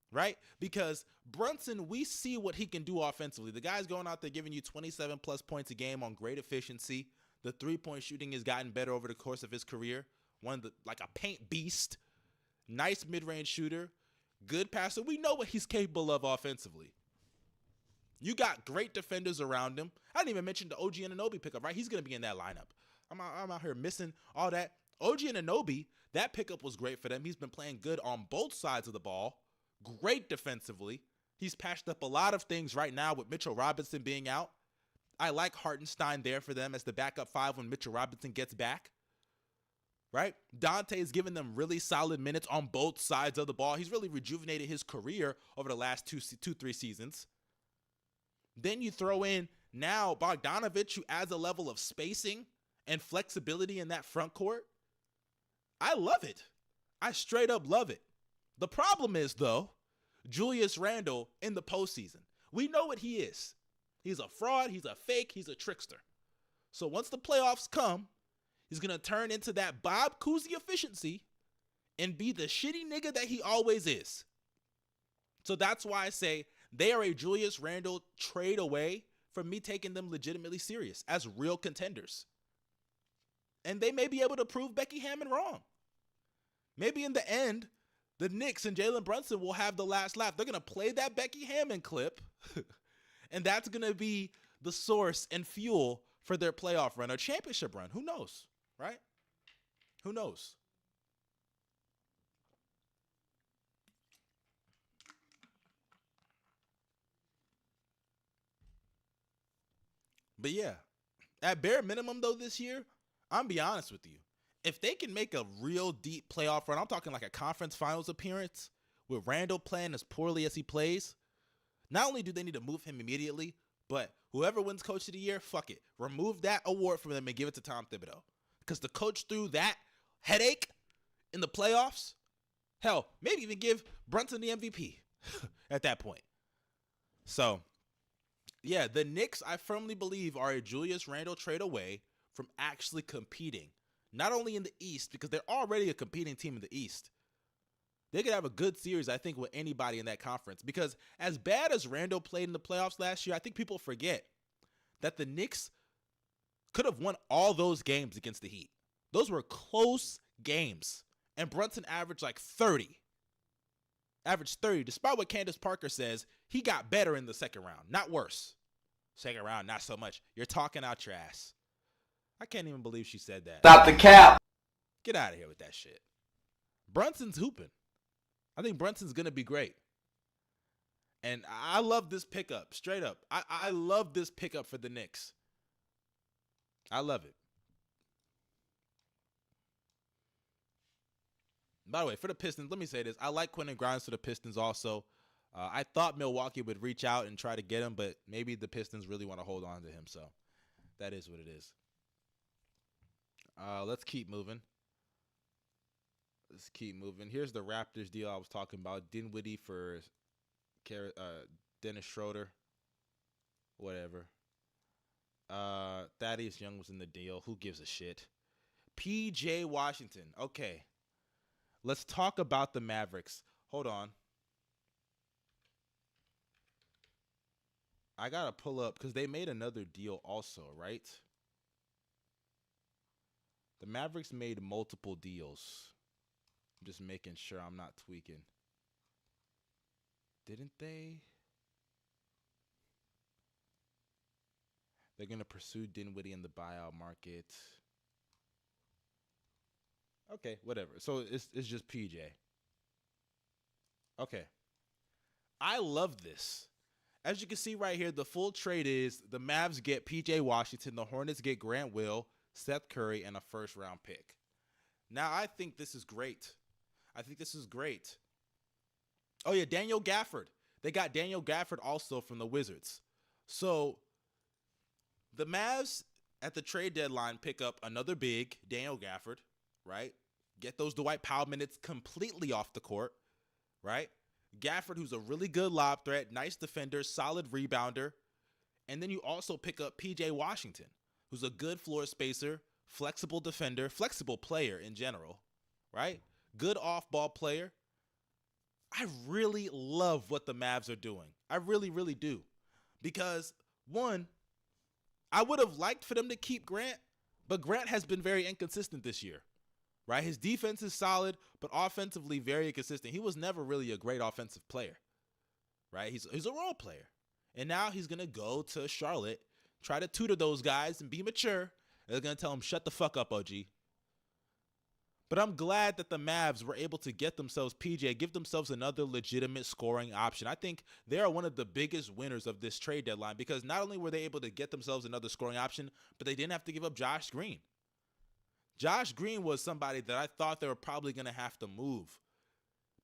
right? Because Brunson, we see what he can do offensively. The guy's going out there giving you 27 plus points a game on great efficiency. The 3-point shooting has gotten better over the course of his career. Like a paint beast, nice mid-range shooter, good passer. We know what he's capable of offensively. You got great defenders around him. I didn't even mention the OG Anunoby pickup, right? He's going to be in that lineup. I'm out here missing all that. OG Anunoby, that pickup was great for them. He's been playing good on both sides of the ball. Great defensively. He's patched up a lot of things right now with Mitchell Robinson being out. I like Hartenstein there for them as the backup 5 when Mitchell Robinson gets back. Right? Dante is giving them really solid minutes on both sides of the ball. He's really rejuvenated his career over the last 2-3 seasons. Then you throw in now Bogdanovich, who adds a level of spacing and flexibility in that front court. I love it. I straight up love it. The problem is, though, Julius Randle in the postseason. We know what he is. He's a fraud. He's a fake. He's a trickster. So once the playoffs come, he's going to turn into that Bob Cousy efficiency and be the shitty nigga that he always is. So that's why I say they are a Julius Randle trade away from me taking them legitimately serious as real contenders. And they may be able to prove Becky Hammon wrong. Maybe in the end, the Knicks and Jalen Brunson will have the last laugh. They're going to play that Becky Hammon clip, and that's going to be the source and fuel for their playoff run or championship run. Who knows, right? Who knows? But yeah, at bare minimum, though, this year, I'm be honest with you. If they can make a real deep playoff run, I'm talking like a conference finals appearance with Randle playing as poorly as he plays, not only do they need to move him immediately, but whoever wins Coach of the Year, fuck it. Remove that award from them and give it to Tom Thibodeau. Because the coach through that headache in the playoffs, hell, maybe even give Brunson the MVP at that point. So, yeah, the Knicks, I firmly believe, are a Julius Randle trade away from actually competing. Not only in the East, because they're already a competing team in the East. They could have a good series, I think, with anybody in that conference. Because as bad as Randle played in the playoffs last year, I think people forget that the Knicks could have won all those games against the Heat. Those were close games. And Brunson averaged like 30. Averaged 30. Despite what Candace Parker says, he got better in the second round, not worse. Second round, not so much. You're talking out your ass. I can't even believe she said that. Stop the cap. Get out of here with that shit. Brunson's hooping. I think Brunson's going to be great. And I love this pickup, straight up. I love this pickup for the Knicks. I love it. By the way, for the Pistons, let me say this. I like Quentin Grimes for the Pistons also. I thought Milwaukee would reach out and try to get him, but maybe the Pistons really want to hold on to him. So that is what it is. Let's keep moving. Here's the Raptors deal I was talking about. Dinwiddie for Dennis Schroeder. Whatever. Thaddeus Young was in the deal. Who gives a shit? P.J. Washington. Okay. Let's talk about the Mavericks. Hold on. I got to pull up because they made another deal also, right? The Mavericks made multiple deals. I'm just making sure I'm not tweaking. Didn't they? They're going to pursue Dinwiddie in the buyout market. Okay, whatever. So it's just PJ. Okay. I love this. As you can see right here, the full trade is the Mavs get PJ Washington, the Hornets get Grant Will, Seth Curry, and a first-round pick. Now, I think this is great. Oh, yeah, Daniel Gafford. They got Daniel Gafford also from the Wizards. So the Mavs at the trade deadline pick up another big, Daniel Gafford, right? Get those Dwight Powell minutes completely off the court, right? Gafford, who's a really good lob threat, nice defender, solid rebounder. And then you also pick up P.J. Washington, who's a good floor spacer, flexible defender, flexible player in general, right? Good off-ball player. I really love what the Mavs are doing. I really, really do. Because, one, I would have liked for them to keep Grant, but Grant has been very inconsistent this year, right? His defense is solid, but offensively very inconsistent. He was never really a great offensive player, right? He's a role player. And now he's going to go to Charlotte, try to tutor those guys and be mature. And they're going to tell him, shut the fuck up, OG. But I'm glad that the Mavs were able to get themselves PJ, give themselves another legitimate scoring option. I think they are one of the biggest winners of this trade deadline because not only were they able to get themselves another scoring option, but they didn't have to give up Josh Green. Josh Green was somebody that I thought they were probably going to have to move.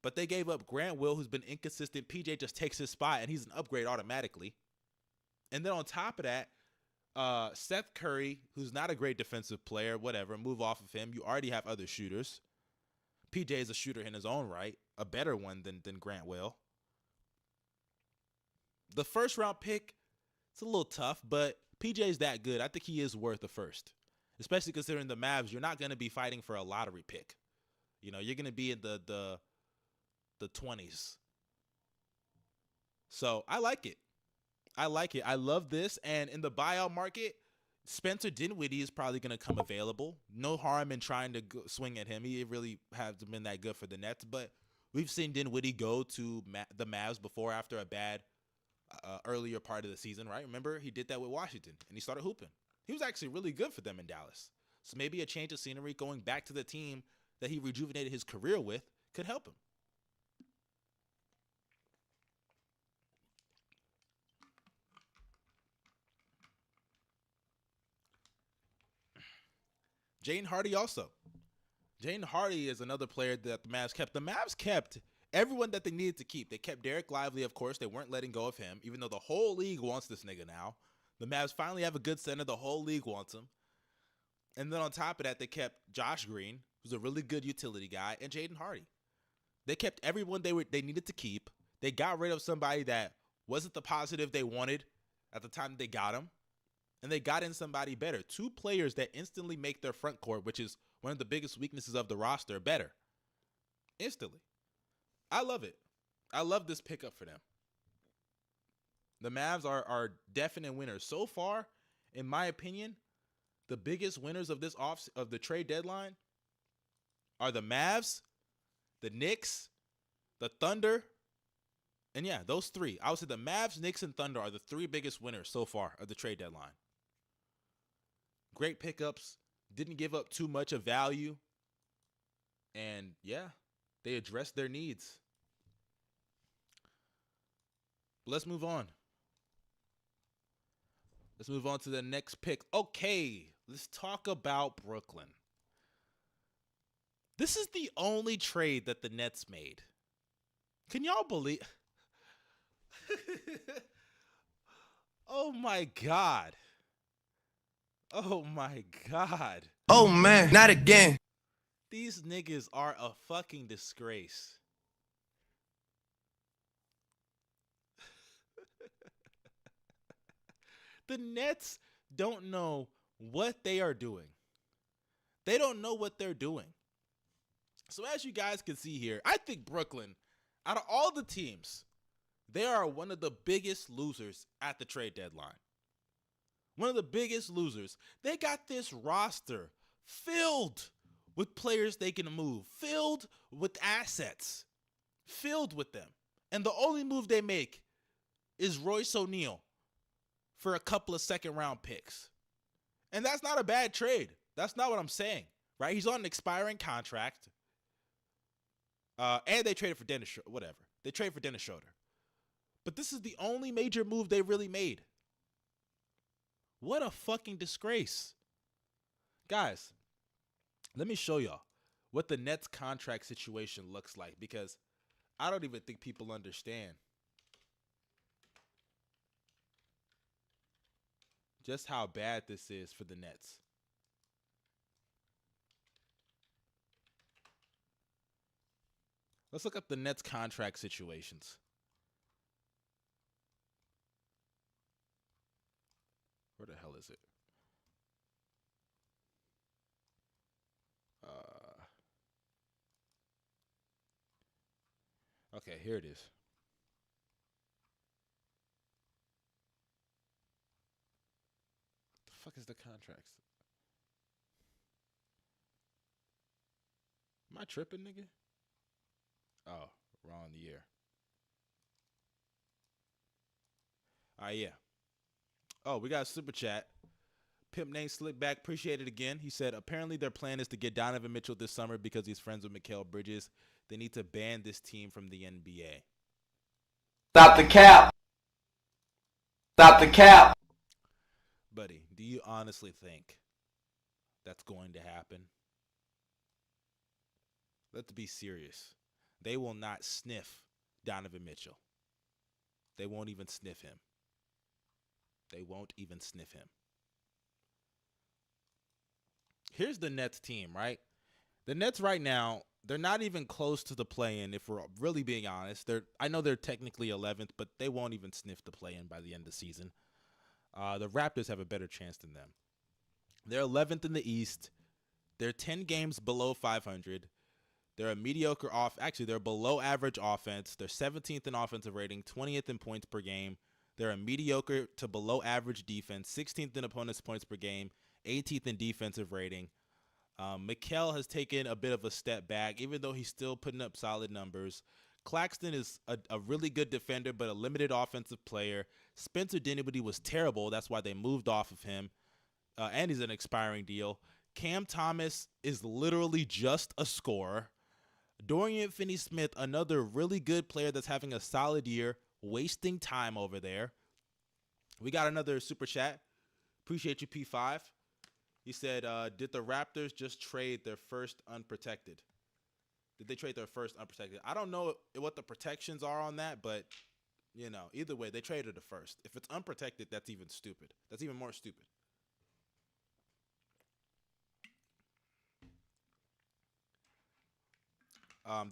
But they gave up Grant Will, who's been inconsistent. PJ just takes his spot, and he's an upgrade automatically. And then on top of that, Seth Curry, who's not a great defensive player, whatever, move off of him. You already have other shooters. PJ is a shooter in his own right, a better one than Grant Will. The first round pick, it's a little tough, but PJ's that good. I think he is worth a first, especially considering the Mavs. You're not going to be fighting for a lottery pick. You know, you're going to be in the 20s. So I like it. I love this. And in the buyout market, Spencer Dinwiddie is probably going to come available. No harm in trying to swing at him. He really hasn't been that good for the Nets. But we've seen Dinwiddie go to the Mavs before after a bad earlier part of the season, right? Remember, he did that with Washington, and he started hooping. He was actually really good for them in Dallas. So maybe a change of scenery going back to the team that he rejuvenated his career with could help him. Jaden Hardy also. Jaden Hardy is another player that the Mavs kept. The Mavs kept everyone that they needed to keep. They kept Derek Lively, of course. They weren't letting go of him, even though the whole league wants this nigga now. The Mavs finally have a good center. The whole league wants him. And then on top of that, they kept Josh Green, who's a really good utility guy, and Jaden Hardy. They kept everyone they needed to keep. They got rid of somebody that wasn't the positive they wanted at the time they got him. and they got in somebody better. 2 players that instantly make their front court, which is one of the biggest weaknesses of the roster, better. Instantly. I love it. I love this pickup for them. The Mavs are definite winners. So far, in my opinion, the biggest winners of the trade deadline are the Mavs, the Knicks, the Thunder, and yeah, those 3. I would say the Mavs, Knicks, and Thunder are the 3 biggest winners so far of the trade deadline. Great pickups, didn't give up too much of value, and yeah, they addressed their needs. But let's move on. Let's move on to the next pick. Okay, let's talk about Brooklyn. This is the only trade that the Nets made. Can y'all believe? Oh my God. Oh my God. Oh man, not again. These niggas are a fucking disgrace. The Nets don't know what they are doing. They don't know what they're doing. So as you guys can see here, I think Brooklyn, out of all the teams, they are one of the biggest losers at the trade deadline. One of the biggest losers. They got this roster filled with players they can move, filled with assets, filled with them. And the only move they make is Royce O'Neal for a couple of second-round picks. And that's not a bad trade. That's not what I'm saying, right? He's on an expiring contract. And they traded for Dennis, whatever. They traded for Dennis Schroeder. But this is the only major move they really made. What a fucking disgrace. Guys, let me show y'all what the Nets contract situation looks like, because I don't even think people understand just how bad this is for the Nets. Let's look up the Nets contract situations. Where the hell is it? Okay, here it is. The fuck is the contracts? Am I tripping, nigga? Oh, wrong year. Yeah. Oh, we got a super chat. Pimp name Slickback, appreciate it again. He said, apparently their plan is to get Donovan Mitchell this summer because he's friends with Mikal Bridges. They need to ban this team from the NBA. Stop the cap. Stop the cap. Buddy, do you honestly think that's going to happen? Let's be serious. They will not sniff Donovan Mitchell. They won't even sniff him. They won't even sniff him. Here's the Nets team, right? The Nets right now, they're not even close to the play-in, if we're really being honest. I know they're technically 11th, but they won't even sniff the play-in by the end of the season. The Raptors have a better chance than them. They're 11th in the East. They're 10 games below 500. They're a mediocre they're below average offense. They're 17th in offensive rating, 20th in points per game. They're a mediocre to below average defense, 16th in opponents' points per game, 18th in defensive rating. Mikal has taken a bit of a step back, even though he's still putting up solid numbers. Claxton is a really good defender, but a limited offensive player. Spencer Dinwiddie was terrible. That's why they moved off of him. And he's an expiring deal. Cam Thomas is literally just a scorer. Dorian Finney-Smith, another really good player that's having a solid year, wasting time over there. We got another super chat. Appreciate you, P5. He said, did the Raptors just trade their first unprotected? Did they trade their first unprotected? I don't know what the protections are on that, but, you know, either way, they traded the first. If it's unprotected, that's even stupid. That's even more stupid.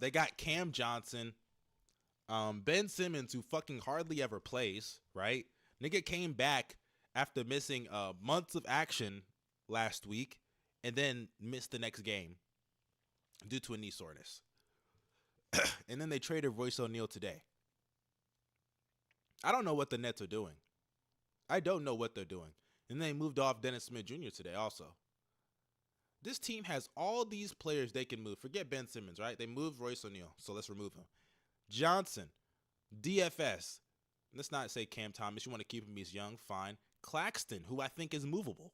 They got Cam Johnson, Ben Simmons, who fucking hardly ever plays, right? Nigga came back after missing months of action last week and then missed the next game due to a knee soreness. And then they traded Royce O'Neal today. I don't know what the Nets are doing. I don't know what they're doing. And they moved off Dennis Smith Jr. today also. This team has all these players they can move. Forget Ben Simmons, right? They moved Royce O'Neal, so let's remove him. Johnson, DFS. Let's not say Cam Thomas. You want to keep him, he's young, fine. Claxton, who I think is movable.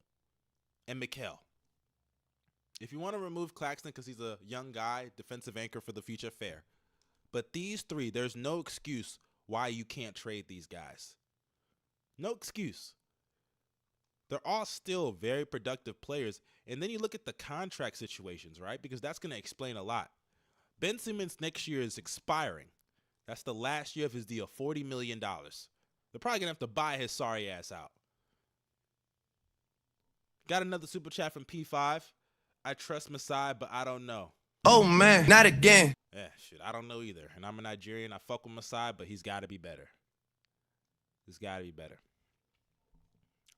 And Mikal. If you want to remove Claxton because he's a young guy, defensive anchor for the future, fair. But these three, there's no excuse why you can't trade these guys. No excuse. They're all still very productive players. And then you look at the contract situations, right? Because that's going to explain a lot. Ben Simmons next year is expiring. That's the last year of his deal, $40 million. They're probably going to have to buy his sorry ass out. Got another super chat from P5. I trust Masai, but I don't know. Oh man, not again. Yeah, shit, I don't know either. And I'm a Nigerian. I fuck with Masai, but he's got to be better. He's got to be better.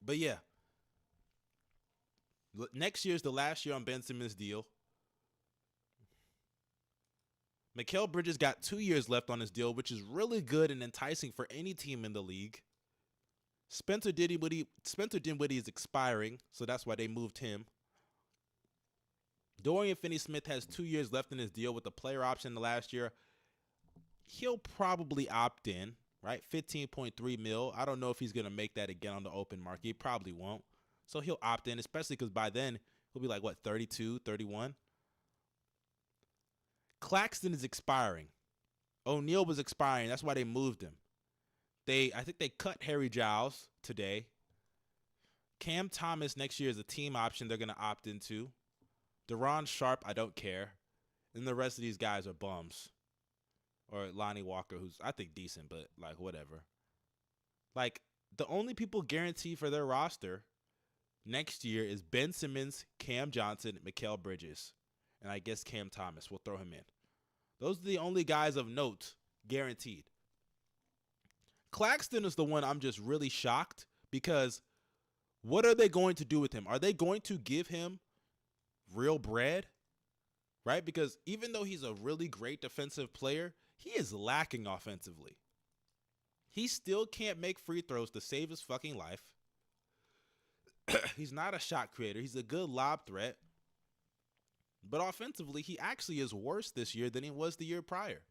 But yeah. Next year's the last year on Ben Simmons' deal. Mikal Bridges got 2 years left on his deal, which is really good and enticing for any team in the league. Spencer Dinwiddie is expiring, so that's why they moved him. Dorian Finney-Smith has 2 years left in his deal with a player option the last year. He'll probably opt in, right? 15.3 mil. I don't know if he's going to make that again on the open market. He probably won't. So he'll opt in, especially because by then he'll be like, 32, 31? Claxton is expiring. O'Neal was expiring. That's why they moved him. I think they cut Harry Giles today. Cam Thomas next year is a team option they're going to opt into. Deron Sharp, I don't care. And the rest of these guys are bums. Or Lonnie Walker, who's, I think, decent, but, whatever. The only people guaranteed for their roster next year is Ben Simmons, Cam Johnson, Mikal Bridges. And I guess Cam Thomas. We'll throw him in. Those are the only guys of note guaranteed. Claxton is the one I'm just really shocked because what are they going to do with him? Are they going to give him real bread? Right? Because even though he's a really great defensive player, he is lacking offensively. He still can't make free throws to save his fucking life. He's not a shot creator. He's a good lob threat. But offensively, he actually is worse this year than he was the year prior.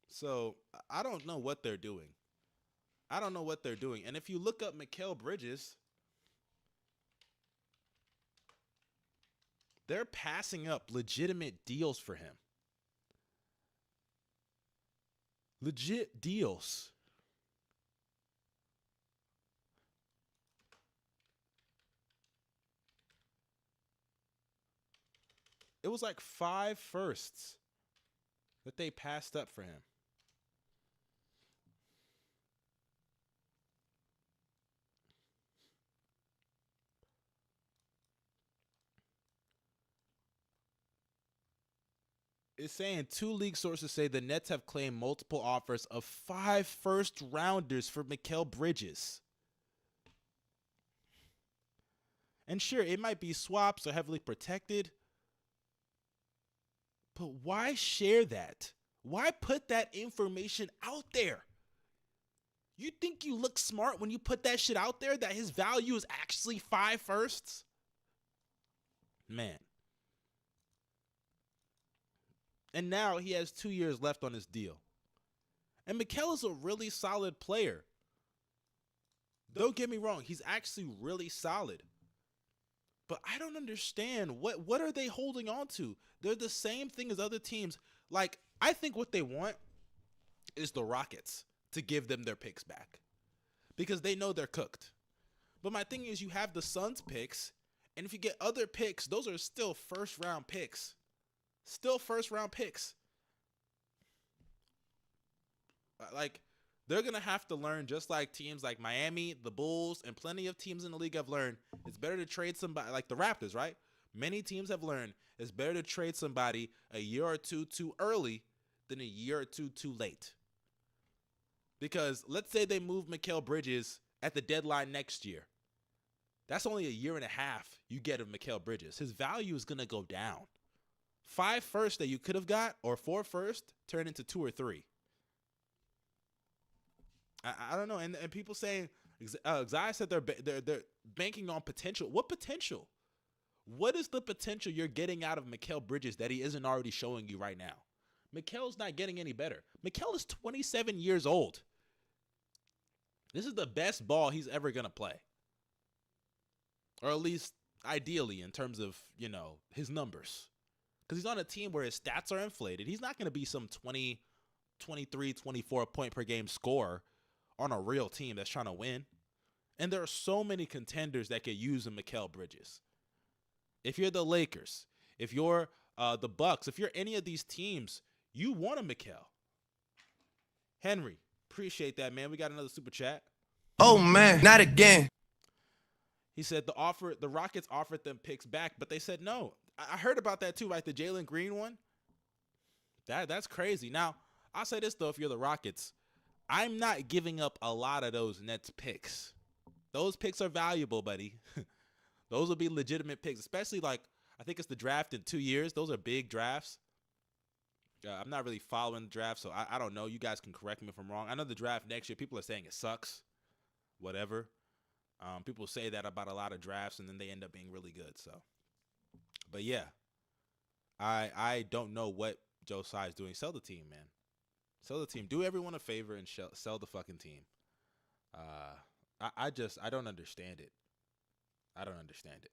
So, I don't know what they're doing. I don't know what they're doing. And if you look up Mikal Bridges, they're passing up legitimate deals for him. Legit deals. It was like 5 firsts that they passed up for him. It's saying 2 league sources say the Nets have claimed multiple offers of 5 first-rounders for Mikal Bridges. And sure, it might be swaps or heavily protected. But why share that? Why put that information out there? You think you look smart when you put that shit out there that his value is actually 5 firsts? Man. And now he has 2 years left on his deal. And Mikal is a really solid player. Don't get me wrong. He's actually really solid. But I don't understand. What are they holding on to? They're the same thing as other teams. I think what they want is the Rockets to give them their picks back. Because they know they're cooked. But my thing is you have the Suns picks. And if you get other picks, those are still first-round picks. Still first-round picks. They're going to have to learn, just like teams like Miami, the Bulls, and plenty of teams in the league have learned, it's better to trade somebody, like the Raptors, right? Many teams have learned it's better to trade somebody a year or two too early than a year or two too late. Because let's say they move Mikal Bridges at the deadline next year. That's only a year and a half you get of Mikal Bridges. His value is going to go down. 5 firsts that you could have got, or 4 firsts, turn into 2 or 3. I don't know. And people saying, Xai said they're banking on potential. What potential? What is the potential you're getting out of Mikal Bridges that he isn't already showing you right now? Mikal's not getting any better. Mikal is 27 years old. This is the best ball he's ever going to play. Or at least ideally in terms of, his numbers. Because he's on a team where his stats are inflated. He's not going to be some 20, 23, 24 point per game scorer on a real team that's trying to win. And there are so many contenders that could use a Mikal Bridges. If you're the Lakers, if you're the Bucks, if you're any of these teams, you want a Mikal. Henry, appreciate that, man. We got another super chat. Oh man, not again. He said the Rockets offered them picks back, but they said no. I heard about that too, right? The Jalen Green one. That's crazy. Now, I'll say this though, if you're the Rockets, I'm not giving up a lot of those Nets picks. Those picks are valuable, buddy. Those will be legitimate picks, especially I think it's the draft in 2 years. Those are big drafts. I'm not really following the draft, so I don't know. You guys can correct me if I'm wrong. I know the draft next year, people are saying it sucks. Whatever. People say that about a lot of drafts, and then they end up being really good. So, but yeah, I don't know what Joe Tsai is doing. Sell the team, man. Sell the team. Do everyone a favor and sell the fucking team. I don't understand it. I don't understand it.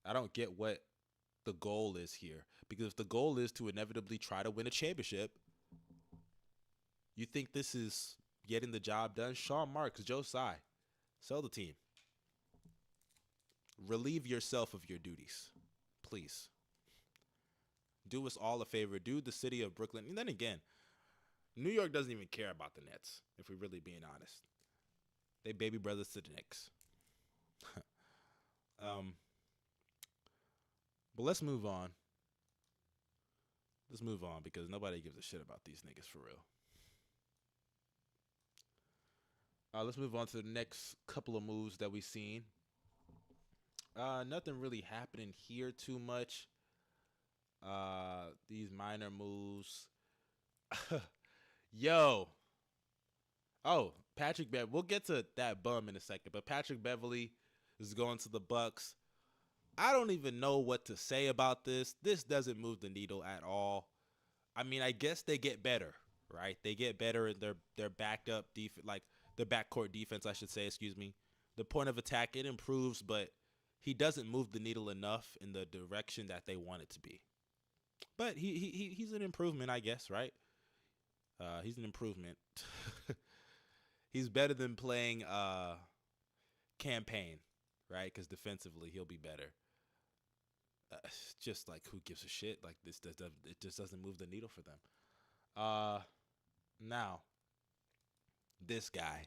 I don't get what the goal is here. Because if the goal is to inevitably try to win a championship, you think this is getting the job done? Sean Marks, Joe Tsai, sell the team. Relieve yourself of your duties, please. Do us all a favor. Do the city of Brooklyn. And then again, New York doesn't even care about the Nets, if we're really being honest. They baby brothers to the Knicks. But let's move on. Let's move on because nobody gives a shit about these niggas for real. Let's move on to the next couple of moves that we've seen. Nothing really happening here too much. These minor moves. Yo. Oh, Patrick Beverley. We'll get to that bum in a second, but Patrick Beverley is going to the Bucks. I don't even know what to say about this. This doesn't move the needle at all. I mean, I guess they get better, right? They get better in their backup defense, their backcourt defense, I should say, excuse me. The point of attack, it improves, but he doesn't move the needle enough in the direction that they want it to be. But he's an improvement, I guess, right? He's an improvement. He's better than playing campaign, right? Because defensively, he'll be better. Just who gives a shit? It just doesn't move the needle for them. Now, this guy.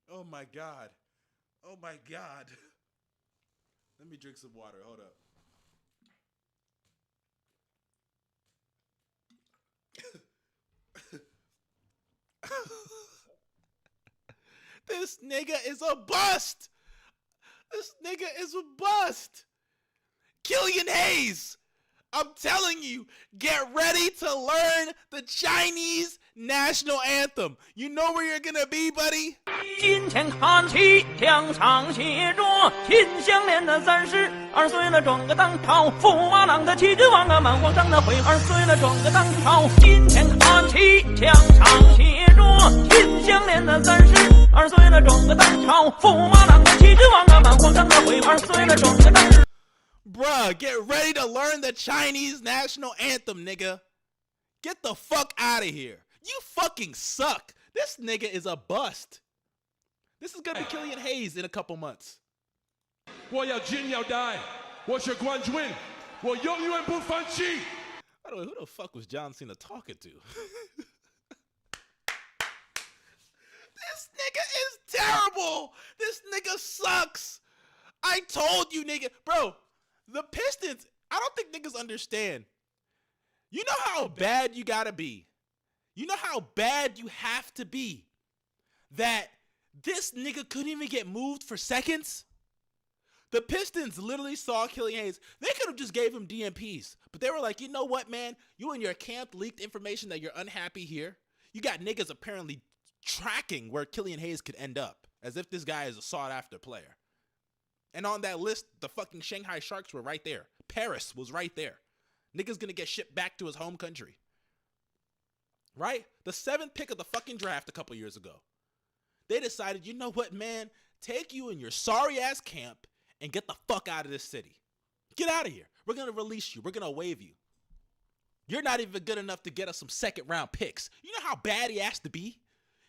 Oh my God. Oh my God. Let me drink some water. Hold up. This nigga is a bust. This nigga is a bust. Killian Hayes. I'm telling you, get ready to learn the Chinese national anthem. You know where you're gonna be, buddy? 金钱看齐，墙上写着秦香莲的32岁了，转个当朝，驸马郎的旗帜王啊，满皇上的徽22岁了，转个当朝。金钱看齐，墙上写着秦香莲的32岁了，转个当朝，驸马郎的旗帜王啊，满皇上的徽22岁了，转个当朝。 Bruh, get ready to learn the Chinese national anthem, nigga. Get the fuck out of here. You fucking suck. This nigga is a bust. This is gonna be Killian Hayes in a couple months. 我要金腰带，我是冠军，我永远不放弃。 By the way, who the fuck was John Cena talking to? This nigga is terrible. This nigga sucks. I told you, nigga. Bro, the Pistons, I don't think niggas understand. You know how bad you gotta be. You know how bad you have to be that this nigga couldn't even get moved for seconds? The Pistons literally saw Killian Hayes. They could have just gave him DMPs. But they were like, you know what, man? You and your camp leaked information that you're unhappy here. You got niggas apparently tracking where Killian Hayes could end up. As if this guy is a sought-after player. And on that list, the fucking Shanghai Sharks were right there. Paris was right there. Nigga's gonna get shipped back to his home country. Right? The 7th pick of the fucking draft a couple years ago. They decided, you know what, man? Take you and your sorry-ass camp and get the fuck out of this city. Get out of here. We're going to release you. We're going to waive you. You're not even good enough to get us some second-round picks. You know how bad he has to be?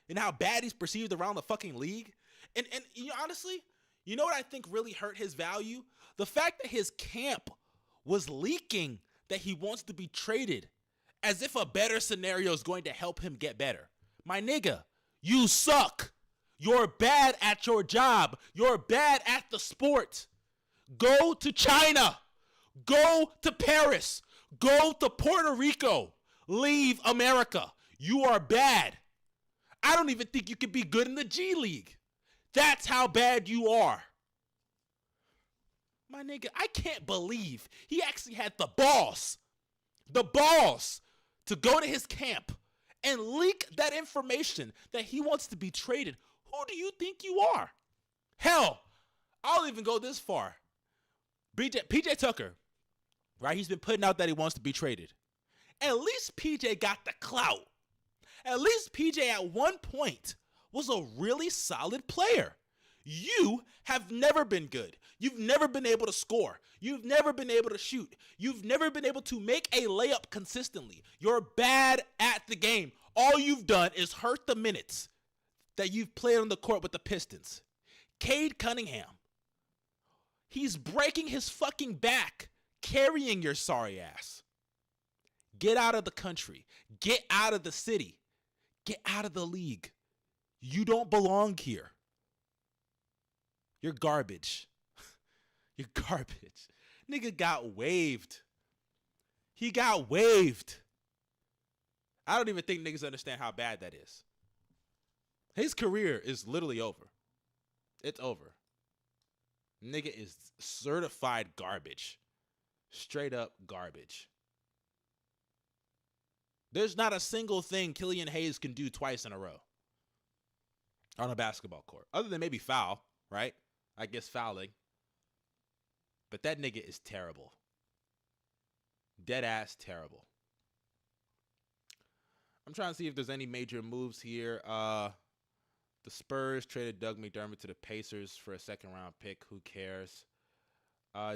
And how bad he's perceived around the fucking league? And you know, honestly, you know what I think really hurt his value? The fact that his camp was leaking that he wants to be traded as if a better scenario is going to help him get better. My nigga, you suck. You're bad at your job. You're bad at the sport. Go to China. Go to Paris. Go to Puerto Rico. Leave America. You are bad. I don't even think you could be good in the G League. That's how bad you are. My nigga, I can't believe he actually had the balls to go to his camp and leak that information that he wants to be traded. Who do you think you are? Hell, I'll even go this far. PJ Tucker, right? He's been putting out that he wants to be traded. At least PJ got the clout. At least PJ at one point was a really solid player. You have never been good. You've never been able to score. You've never been able to shoot. You've never been able to make a layup consistently. You're bad at the game. All you've done is hurt the minutes that you've played on the court with the Pistons. Cade Cunningham. He's breaking his fucking back, carrying your sorry ass. Get out of the country. Get out of the city. Get out of the league. You don't belong here. You're garbage. You're garbage. Nigga got waived. He got waived. I don't even think niggas understand how bad that is. His career is literally over. It's over. Nigga is certified garbage. Straight up garbage. There's not a single thing Killian Hayes can do twice in a row on a basketball court. Other than maybe foul, right? I guess fouling. But that nigga is terrible. Dead ass terrible. I'm trying to see if there's any major moves here. The Spurs traded Doug McDermott to the Pacers for a second-round pick. Who cares?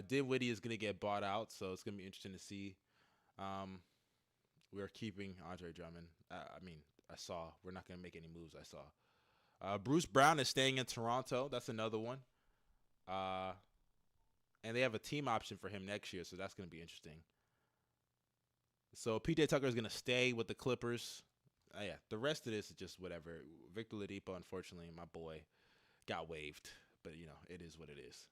Dinwiddie is going to get bought out, so it's going to be interesting to see. We're keeping Andre Drummond. I saw. We're not going to make any moves, I saw. Bruce Brown is staying in Toronto. That's another one. And they have a team option for him next year, so that's going to be interesting. So PJ Tucker is going to stay with the Clippers. Yeah, the rest of this is just whatever. Victor Oladipo, unfortunately, my boy, got waived. But, you know, it is what it is.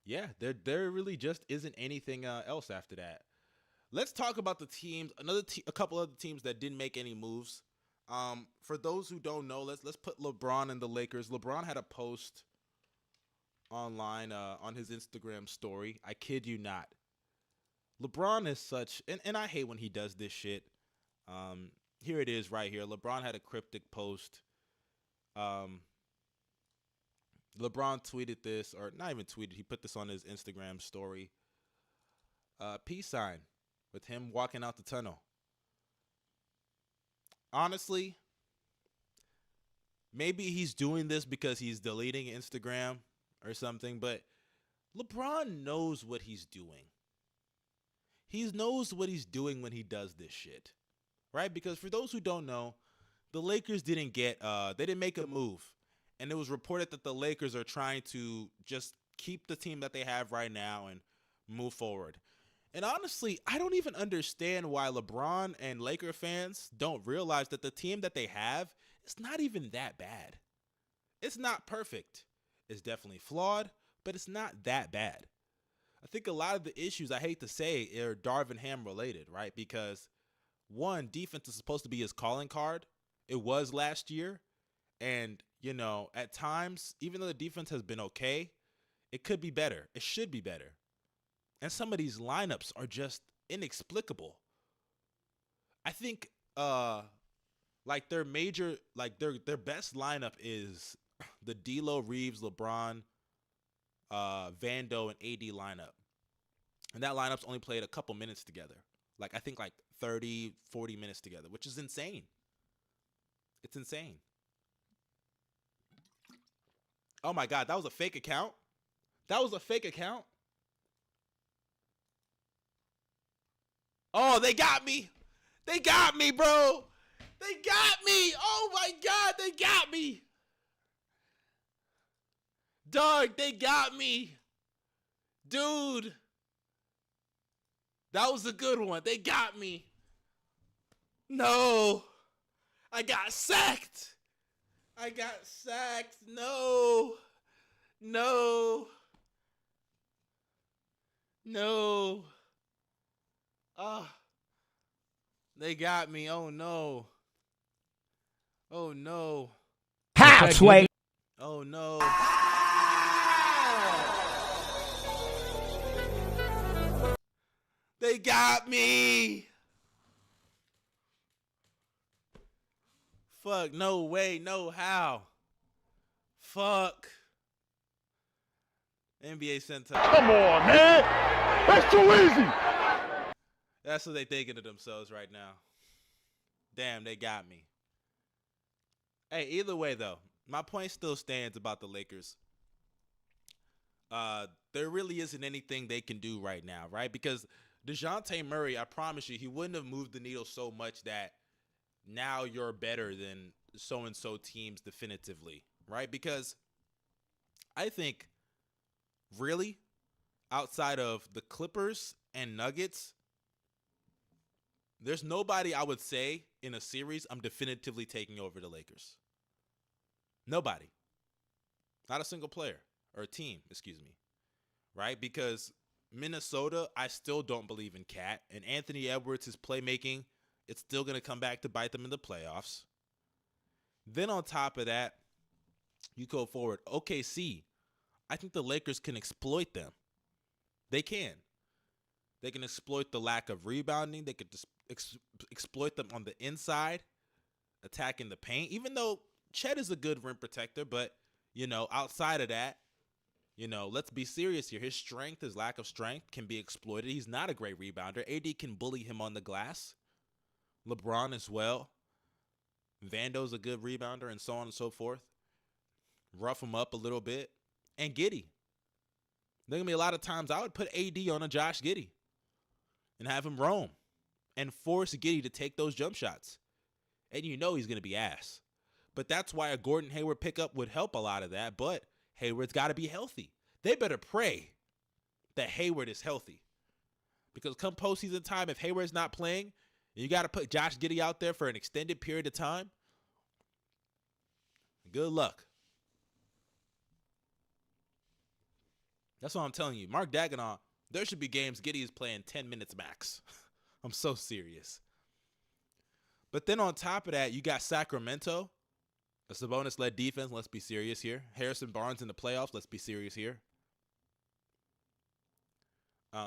Yeah, there really just isn't anything else after that. Let's talk about the teams. A couple other teams that didn't make any moves. For those who don't know, let's put LeBron and the Lakers. LeBron had a post online on his Instagram story. I kid you not. LeBron is such, and I hate when he does this shit. Here it is right here. LeBron had a cryptic post. LeBron tweeted this, or not even tweeted. He put this on his Instagram story. Peace sign with him walking out the tunnel. Honestly, maybe he's doing this because he's deleting Instagram or something, but LeBron knows what he's doing. He knows what he's doing when he does this shit. right? Because for those who don't know, the Lakers didn't make a move. And it was reported that the Lakers are trying to just keep the team that they have right now and move forward. And honestly, I don't even understand why LeBron and Laker fans don't realize that the team that they have is not even that bad. It's not perfect. It's definitely flawed, but it's not that bad. I think a lot of the issues, I hate to say, are Darvin Ham related, right? Because one, defense is supposed to be his calling card. It was last year. And, at times, even though the defense has been okay, it could be better. It should be better. And some of these lineups are just inexplicable. I think their best lineup is the D'Lo, Reeves, LeBron, Vando, and AD lineup. And that lineup's only played a couple minutes together. I think 30, 40 minutes together, which is insane. It's insane. Oh my God, that was a fake account? That was a fake account? Oh, they got me. They got me, bro. They got me. Oh my God, they got me. Dog, they got me. Dude. That was a good one. They got me. No. I got sacked. No. They got me. Oh no. Halfway. Oh no. They got me. Fuck, no way, no how. Fuck. NBA Sentai. Come on, man. That's too easy. That's what they thinking of themselves right now. Damn, they got me. Hey, either way though, my point still stands about the Lakers. There really isn't anything they can do right now, right? Because DeJounte Murray, I promise you, he wouldn't have moved the needle so much that now you're better than so-and-so teams definitively, right? Because I think, really, outside of the Clippers and Nuggets, there's nobody I would say in a series I'm definitively taking over the Lakers. Nobody. Not a single player or a team, excuse me, right? Because Minnesota, I still don't believe in Cat, and Anthony Edwards, his playmaking, it's still going to come back to bite them in the playoffs. Then on top of that, you go forward. OKC, I think the Lakers can exploit them. They can. They can exploit the lack of rebounding. They could just exploit them on the inside, attacking the paint. Even though Chet is a good rim protector, but, outside of that, let's be serious here. His lack of strength can be exploited. He's not a great rebounder. AD can bully him on the glass. LeBron as well. Vando's a good rebounder and so on and so forth. Rough him up a little bit. And Giddey. There's going to be a lot of times I would put AD on a Josh Giddey and have him roam and force Giddey to take those jump shots. And he's going to be ass. But that's why a Gordon Hayward pickup would help a lot of that. But Hayward's got to be healthy. They better pray that Hayward is healthy. Because come postseason time, if Hayward's not playing, you got to put Josh Giddey out there for an extended period of time. Good luck. That's what I'm telling you. Mark Daigneault, there should be games Giddey is playing 10 minutes max. I'm so serious. But then on top of that, you got Sacramento. A Sabonis-led defense. Let's be serious here. Harrison Barnes in the playoffs. Let's be serious here.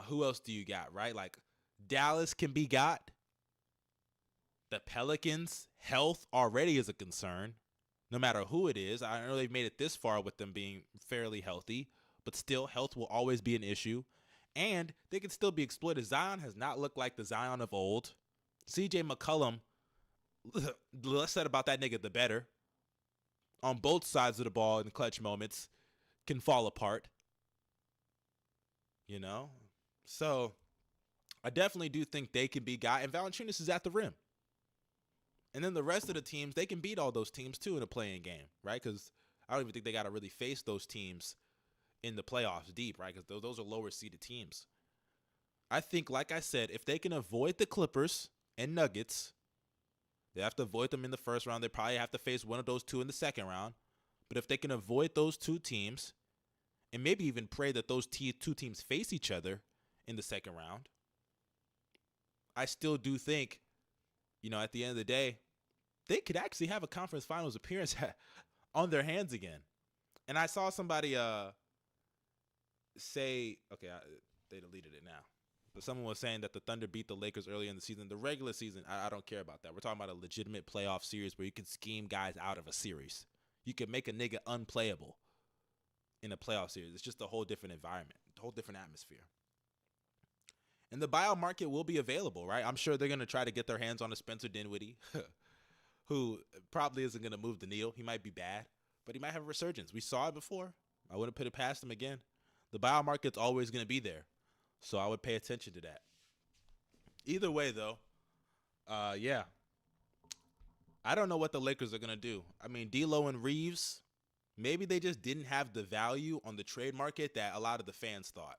Who else do you got, right? Dallas can be got. The Pelicans' health already is a concern, no matter who it is. I know they've made it this far with them being fairly healthy, but still, health will always be an issue. And they can still be exploited. Zion has not looked like the Zion of old. CJ McCollum, the less said about that nigga, the better. On both sides of the ball in clutch moments, can fall apart. So I definitely do think they can be got. And Valanciunas is at the rim. And then the rest of the teams, they can beat all those teams too in a playing game, right? Because I don't even think they got to really face those teams in the playoffs deep, right? Because those are lower seeded teams. I think, like I said, if they can avoid the Clippers and Nuggets, they have to avoid them in the first round. They probably have to face one of those two in the second round. But if they can avoid those two teams, and maybe even pray that those two teams face each other in the second round, I still do think, at the end of the day, they could actually have a conference finals appearance on their hands again. And I saw somebody say, they deleted it now. But someone was saying that the Thunder beat the Lakers earlier in the season. The regular season, I don't care about that. We're talking about a legitimate playoff series where you can scheme guys out of a series. You can make a nigga unplayable in a playoff series. It's just a whole different environment, a whole different atmosphere. And the buyout market will be available, right? I'm sure they're going to try to get their hands on a Spencer Dinwiddie, who probably isn't going to move the needle. He might be bad, but he might have a resurgence. We saw it before. I wouldn't put it past him again. The buyout market's always going to be there, so I would pay attention to that. Either way, though, yeah. I don't know what the Lakers are going to do. I mean, D'Lo and Reeves, maybe they just didn't have the value on the trade market that a lot of the fans thought.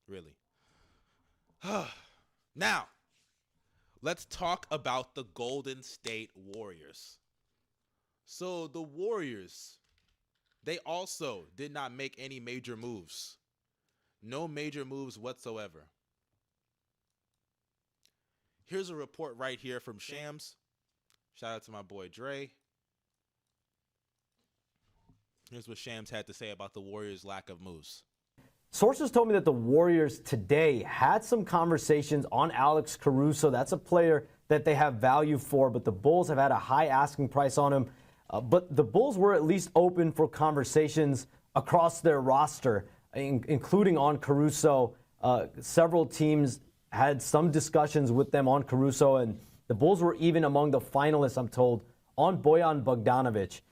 Really. Now, let's talk about the Golden State Warriors. So the Warriors, they also did not make any major moves. No major moves whatsoever. Here's a report right here from Shams. Shout out to my boy Dre. Here's what Shams had to say about the Warriors' lack of moves. Sources told me that the Warriors today had some conversations on Alex Caruso. That's a player that they have value for, but the Bulls have had a high asking price on him. But the Bulls were at least open for conversations across their roster, including on Caruso. Several teams had some discussions with them on Caruso, and the Bulls were even among the finalists, I'm told, on Bojan Bogdanovic.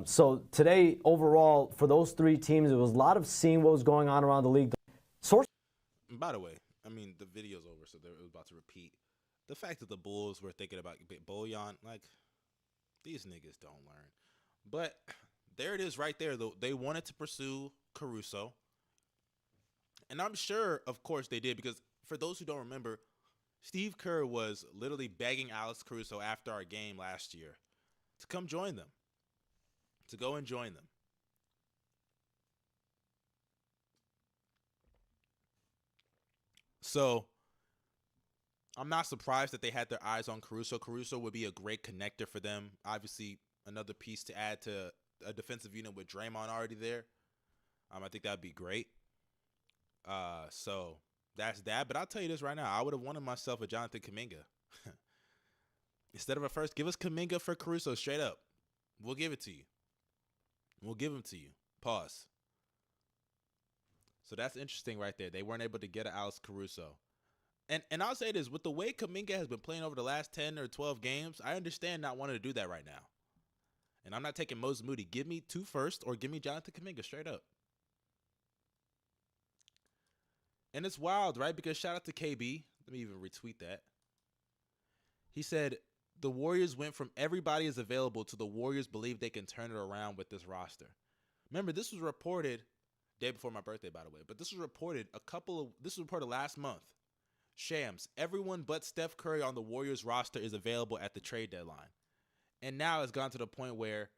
So today, overall, for those three teams, it was a lot of seeing what was going on around the league. By the way, I mean, the video's over, so they're about to repeat. The fact that the Bulls were thinking about Bojan, like, these niggas don't learn. But there it is right there, though. They wanted to pursue Caruso. And I'm sure, of course, they did, because for those who don't remember, Steve Kerr was literally begging Alex Caruso after our game last year to come join them. To go and join them. So, I'm not surprised that they had their eyes on Caruso. Caruso would be a great connector for them. Obviously, another piece to add to a defensive unit with Draymond already there. I think that would be great. So, that's that. But I'll tell you this right now. I would have wanted myself a Jonathan Kuminga. Instead of a first, give us Kuminga for Caruso straight up. We'll give it to you. We'll give them to you. Pause. So that's interesting right there. They weren't able to get an Alex Caruso. And I'll say this, with the way Kuminga has been playing over the last 10 or 12 games, I understand not wanting to do that right now. And I'm not taking Moses Moody. Give me 2 first or give me Jonathan Kuminga straight up. And it's wild, right? Because shout out to KB. Let me even retweet that. He said, the Warriors went from everybody is available to the Warriors believe they can turn it around with this roster. Remember, this was reported day before my birthday, by the way, but this was reported last month. Shams, everyone but Steph Curry on the Warriors roster is available at the trade deadline. And now it's gone to the point where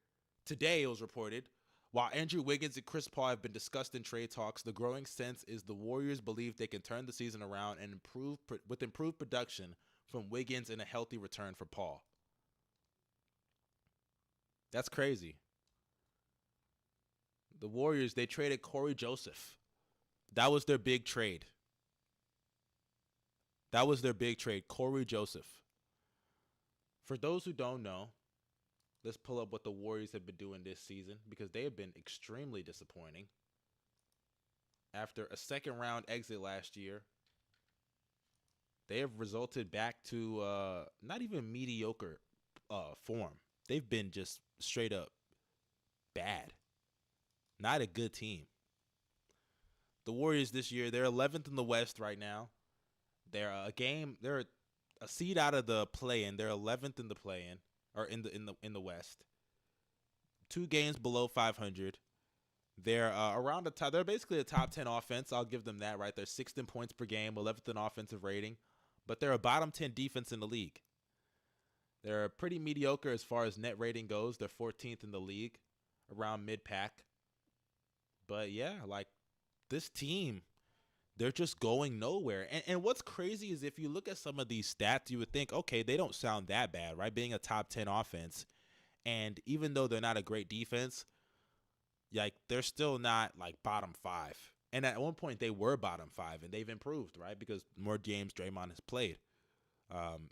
today it was reported, while Andrew Wiggins and Chris Paul have been discussed in trade talks, the growing sense is the Warriors believe they can turn the season around and with improved production from Wiggins and a healthy return for Paul. That's crazy. The Warriors, they traded Corey Joseph. That was their big trade. Corey Joseph. For those who don't know, let's pull up what the Warriors have been doing this season because they have been extremely disappointing. After a second round exit last year, they have resulted back to not even mediocre form. They've been just straight up bad. Not a good team. The Warriors this year, they're 11th in the West right now. They're a seed out of the play-in. They're 11th in the play-in, or in the West. 2 games below 500. They're around the top. They're basically a top 10 offense. I'll give them that, right? They're 6th in points per game, 11th in offensive rating, but they're a bottom 10 defense in the league. They're pretty mediocre as far as net rating goes. They're 14th in the league, around mid-pack. But yeah, like this team, they're just going nowhere. And what's crazy is if you look at some of these stats, you would think, okay, they don't sound that bad, right? Being a top 10 offense. And even though they're not a great defense, like they're still not like bottom 5. And at one point they were bottom 5, and they've improved, right? Because more games Draymond has played.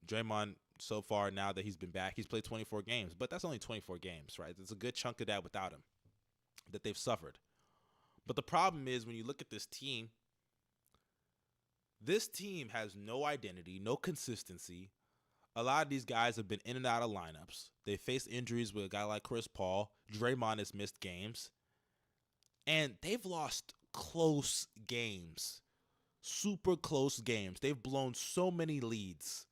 Draymond, so far now that he's been back, he's played 24 games, but that's only 24 games, right? There's a good chunk of that without him that they've suffered. But the problem is when you look at this team has no identity, no consistency. A lot of these guys have been in and out of lineups. They faced injuries with a guy like Chris Paul. Draymond has missed games. And they've lost close games, super close games. They've blown so many leads.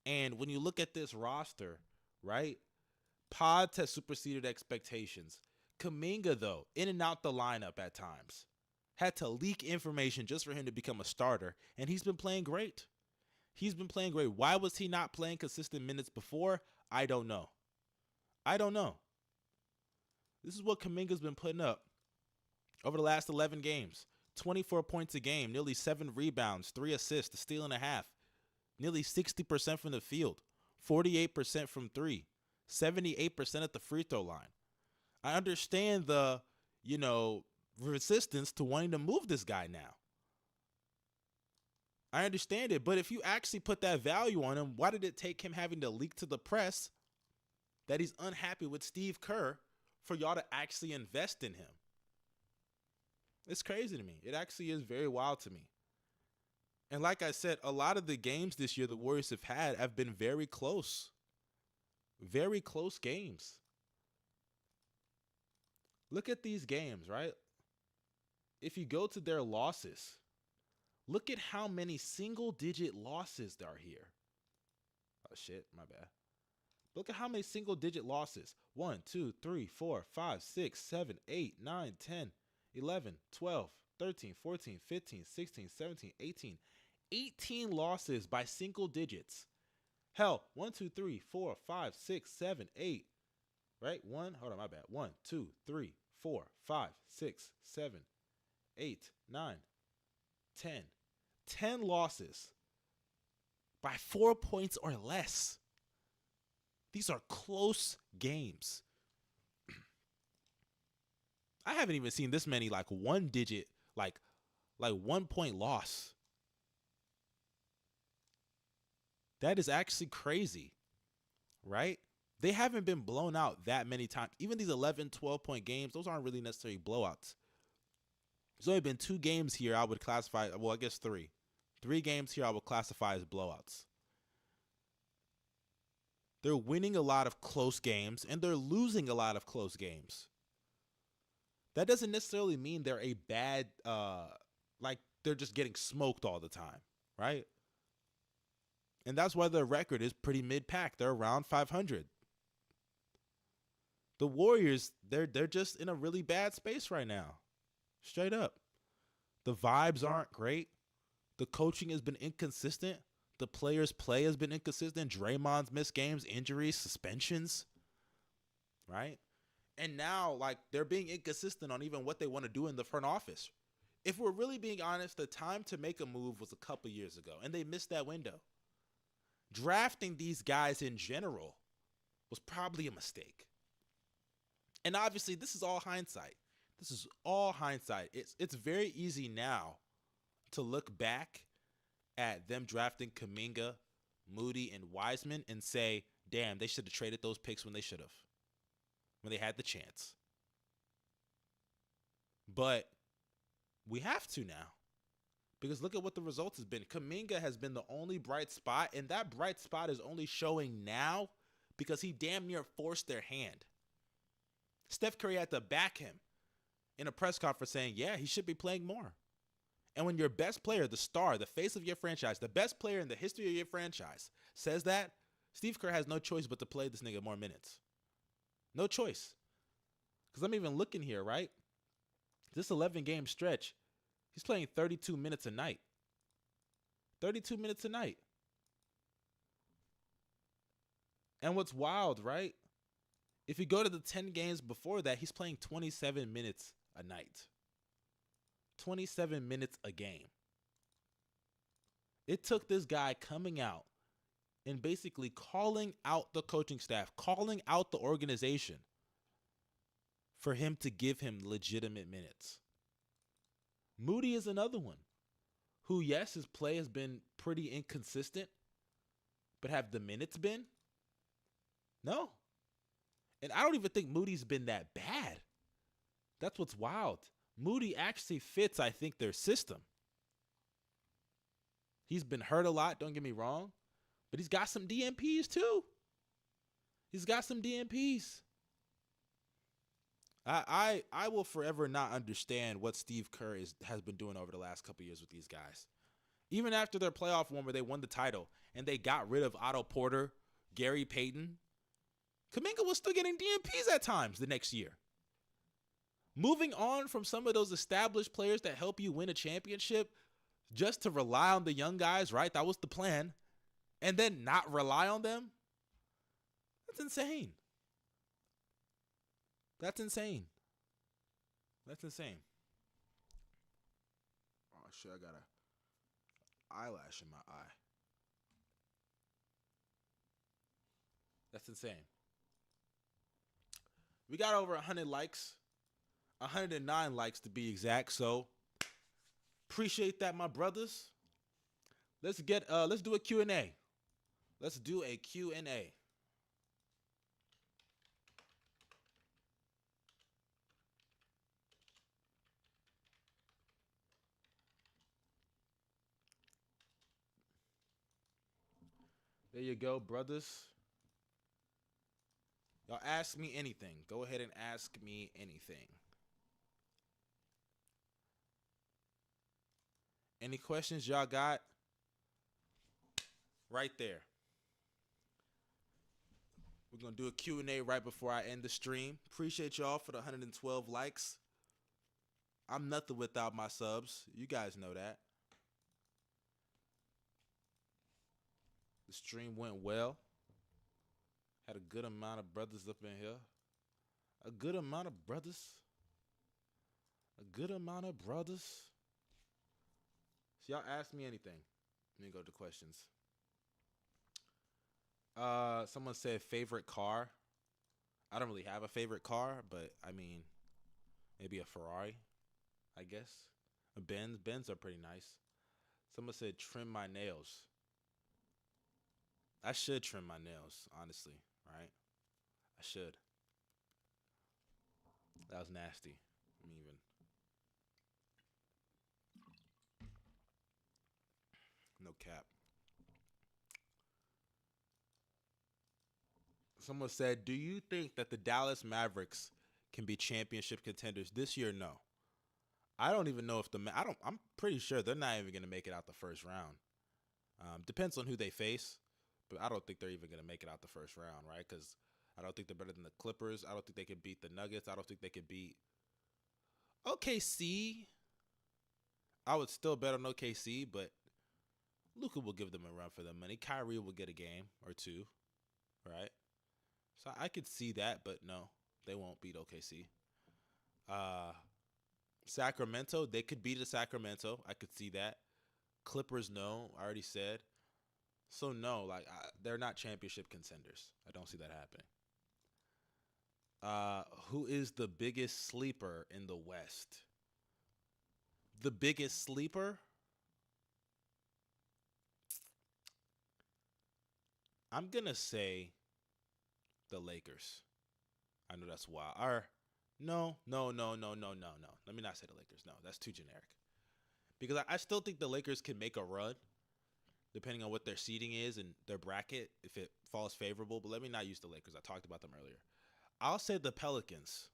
And when you look at this roster, right, Pods has superseded expectations. Kuminga, though, in and out the lineup at times. Had to leak information just for him to become a starter, and he's been playing great. He's been playing great. Why was he not playing consistent minutes before? I don't know. This is what Kuminga's been putting up over the last 11 games. 24 points a game, nearly 7 rebounds, 3 assists, a steal and a half. Nearly 60% from the field, 48% from 3, 78% at the free throw line. I understand the, resistance to wanting to move this guy now. I understand it, but if you actually put that value on him, why did it take him having to leak to the press that he's unhappy with Steve Kerr for y'all to actually invest in him? It's crazy to me. It actually is very wild to me. And like I said, a lot of the games this year the Warriors have been very close. Very close games. Look at these games, right? If you go to their losses, look at how many single-digit losses there are here. Oh, shit, my bad. Look at how many single-digit losses. 1, 2, 3, 4, 5, 6, 7, 8, 9, 10, 11, 12, 13, 14, 15, 16, 17, 18. 18 losses by single digits. Hell, 1, 2, 3, 4, 5, 6, 7, 8. Right? 1, hold on, my bad. 1, 2, 3, 4, 5, 6, 7, 8, 9, 10. 10 losses by 4 points or less. These are close games. I haven't even seen this many like 1 digit, like 1 point loss. That is actually crazy, right? They haven't been blown out that many times. Even these 11, 12-point games, those aren't really necessarily blowouts. There's only been 2 games here I would classify, well, I guess 3. 3 games here I would classify as blowouts. They're winning a lot of close games, and they're losing a lot of close games. That doesn't necessarily mean they're a bad, like they're just getting smoked all the time, right? And that's why their record is pretty mid-pack. They're around 500. The Warriors, they're just in a really bad space right now. Straight up. The vibes aren't great. The coaching has been inconsistent. The players' play has been inconsistent. Draymond's missed games, injuries, suspensions. Right? And now, like, they're being inconsistent on even what they want to do in the front office. If we're really being honest, the time to make a move was a couple years ago, and they missed that window. Drafting these guys in general was probably a mistake. And obviously, this is all hindsight. This is all hindsight. It's very easy now to look back at them drafting Kuminga, Moody, and Wiseman and say, damn, they should have traded those picks when they should have, when they had the chance. But we have to now. Because look at what the results has been. Kuminga has been the only bright spot, and that bright spot is only showing now because he damn near forced their hand. Steph Curry had to back him in a press conference saying, yeah, he should be playing more. And when your best player, the star, the face of your franchise, the best player in the history of your franchise says that, Steve Kerr has no choice but to play this nigga more minutes. No choice. Because I'm even looking here, right? This 11-game stretch, he's playing 32 minutes a night. 32 minutes a night. And what's wild, right? If you go to the 10 games before that, he's playing 27 minutes a night. 27 minutes a game. It took this guy coming out and basically calling out the coaching staff, calling out the organization for him to give him legitimate minutes. Moody is another one who, yes, his play has been pretty inconsistent, but have the minutes been? No. And I don't even think Moody's been that bad. That's what's wild. Moody actually fits, I think, their system. He's been hurt a lot, don't get me wrong, but he's got some DNPs too. He's got some DNPs. I will forever not understand what Steve Kerr has been doing over the last couple years with these guys. Even after their playoff one where they won the title and they got rid of Otto Porter, Gary Payton, Kuminga was still getting DNPs at times the next year. Moving on from some of those established players that help you win a championship just to rely on the young guys, right? That was the plan. And then not rely on them? That's insane. That's insane. That's insane. Oh, shit, I got an eyelash in my eye. That's insane. We got over 100 likes. 109 likes to be exact. So appreciate that, my brothers. Let's do a Q&A. Let's do a Q&A. There you go, brothers. Y'all ask me anything. Go ahead and ask me anything. Any questions y'all got? Right there. We're going to do a Q&A right before I end the stream. Appreciate y'all for the 112 likes. I'm nothing without my subs. You guys know that. The stream went well. Had a good amount of brothers up in here. A good amount of brothers. A good amount of brothers. So y'all ask me anything. Let me go to questions. Someone said favorite car. I don't really have a favorite car, but I mean, maybe a Ferrari, I guess. A Benz. Benz are pretty nice. Someone said trim my nails. I should trim my nails, honestly, right? I should. That was nasty. I mean, even. No cap. Someone said, do you think that the Dallas Mavericks can be championship contenders this year? No. I don't even know if I'm pretty sure they're not even going to make it out the first round. Depends on who they face. But I don't think they're even going to make it out the first round, right? Because I don't think they're better than the Clippers. I don't think they can beat the Nuggets. I don't think they can beat OKC. I would still bet on OKC, but Luka will give them a run for their money. Kyrie will get a game or two, right? So I could see that, but no, they won't beat OKC. Sacramento, they could beat the Sacramento. I could see that. Clippers, no, I already said. So, no, they're not championship contenders. I don't see that happening. Who is the biggest sleeper in the West? The biggest sleeper? I'm going to say the Lakers. I know that's wild. No. Let me not say the Lakers. No, that's too generic. Because I still think the Lakers can make a run, depending on what their seeding is and their bracket, if it falls favorable. But let me not use the Lakers. I talked about them earlier. I'll say the Pelicans.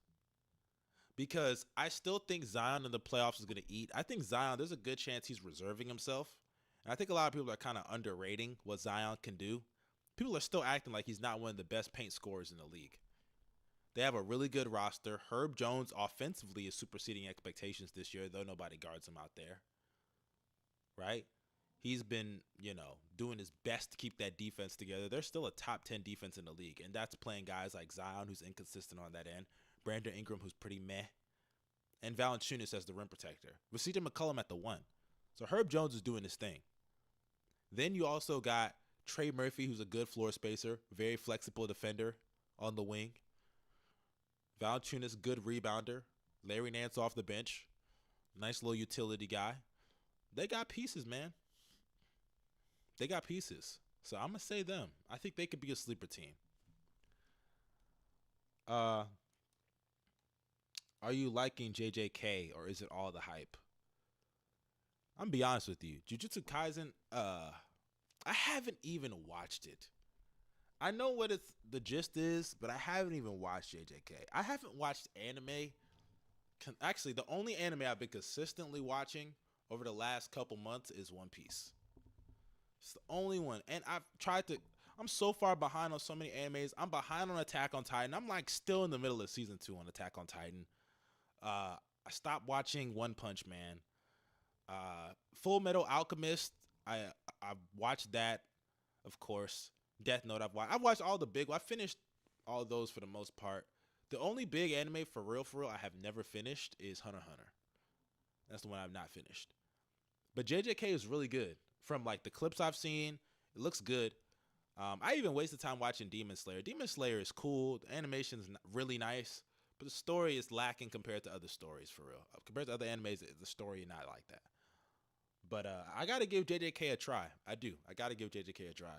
because I still think Zion in the playoffs is going to eat. I think Zion, there's a good chance he's reserving himself. And I think a lot of people are kind of underrating what Zion can do. People are still acting like he's not one of the best paint scorers in the league. They have a really good roster. Herb Jones offensively is superseding expectations this year, though nobody guards him out there. Right? He's been, doing his best to keep that defense together. They're still a top 10 defense in the league, and that's playing guys like Zion, who's inconsistent on that end, Brandon Ingram, who's pretty meh, and Valanciunas as the rim protector, with CJ McCollum at the 1. So Herb Jones is doing his thing. Then you also got Trey Murphy, who's a good floor spacer, very flexible defender on the wing. Valanciunas, good rebounder. Larry Nance off the bench. Nice little utility guy. They got pieces, man. They got pieces. So I'm going to say them. I think they could be a sleeper team. Are you liking JJK or is it all the hype? I'm going to be honest with you. Jujutsu Kaisen, I haven't even watched it. I know what the gist is, but I haven't even watched JJK. I haven't watched anime. Actually, the only anime I've been consistently watching over the last couple months is One Piece. It's the only one. And I'm so far behind on so many animes. I'm behind on Attack on Titan. I'm like still in the middle of season 2 on Attack on Titan. I stopped watching One Punch Man. Full Metal Alchemist, I watched that, of course. Death Note, I've watched all the big. I finished all of those for the most part. The only big anime for real, I have never finished is Hunter x Hunter. That's the one I've not finished. But JJK is really good. From like the clips I've seen, it looks good. I even wasted time watching Demon Slayer. Demon Slayer is cool. The animation is really nice, but the story is lacking compared to other stories for real. Compared to other animes, the story is not like that. But I got to give JJK a try. I do. I got to give JJK a try.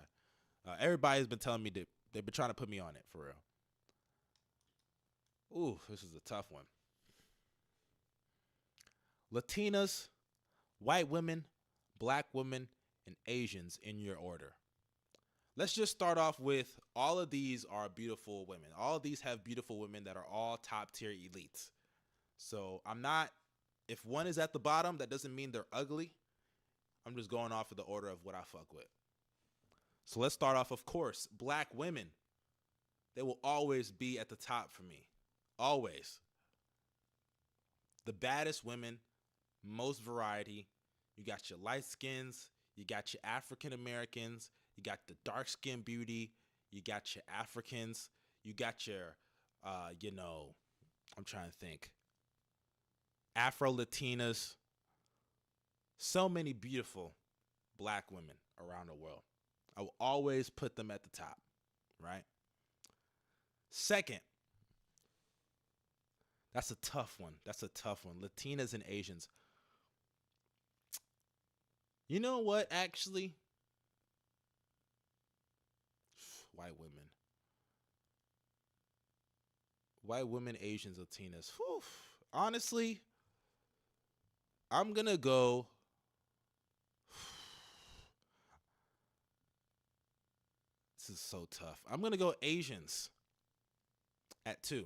Everybody's been telling me that they've been trying to put me on it for real. Ooh, this is a tough one. Latinas, white women, black women, and Asians in your order. Let's just start off with all of these are beautiful women. All of these have beautiful women that are all top tier elites. So if one is at the bottom, that doesn't mean they're ugly. I'm just going off of the order of what I fuck with. So let's start off, of course, black women. They will always be at the top for me. Always. The baddest women, most variety. You got your light skins, you got your African Americans, you got the dark skin beauty, you got your Africans, you got your, I'm trying to think, Afro Latinas. So many beautiful black women around the world. I will always put them at the top, right? Second, that's a tough one. Latinas and Asians. You know what, actually? White women, Asians, Latinas. Whew. Honestly, I'm going to go. This is so tough. I'm going to go Asians at 2.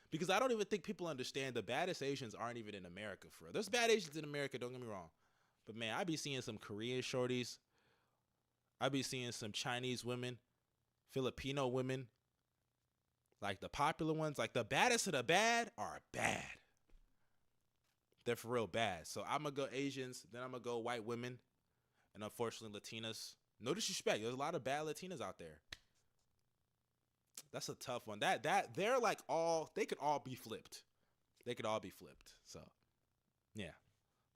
Because I don't even think people understand the baddest Asians aren't even in America for real. There's bad Asians in America, don't get me wrong. But man, I be seeing some Korean shorties. I be seeing some Chinese women, Filipino women. Like the popular ones, like the baddest of the bad are bad. They're for real bad. So I'm going to go Asians, then I'm going to go white women, and unfortunately Latinas. No disrespect. There's a lot of bad Latinas out there. That's a tough one. That they're like they could all be flipped. So, yeah.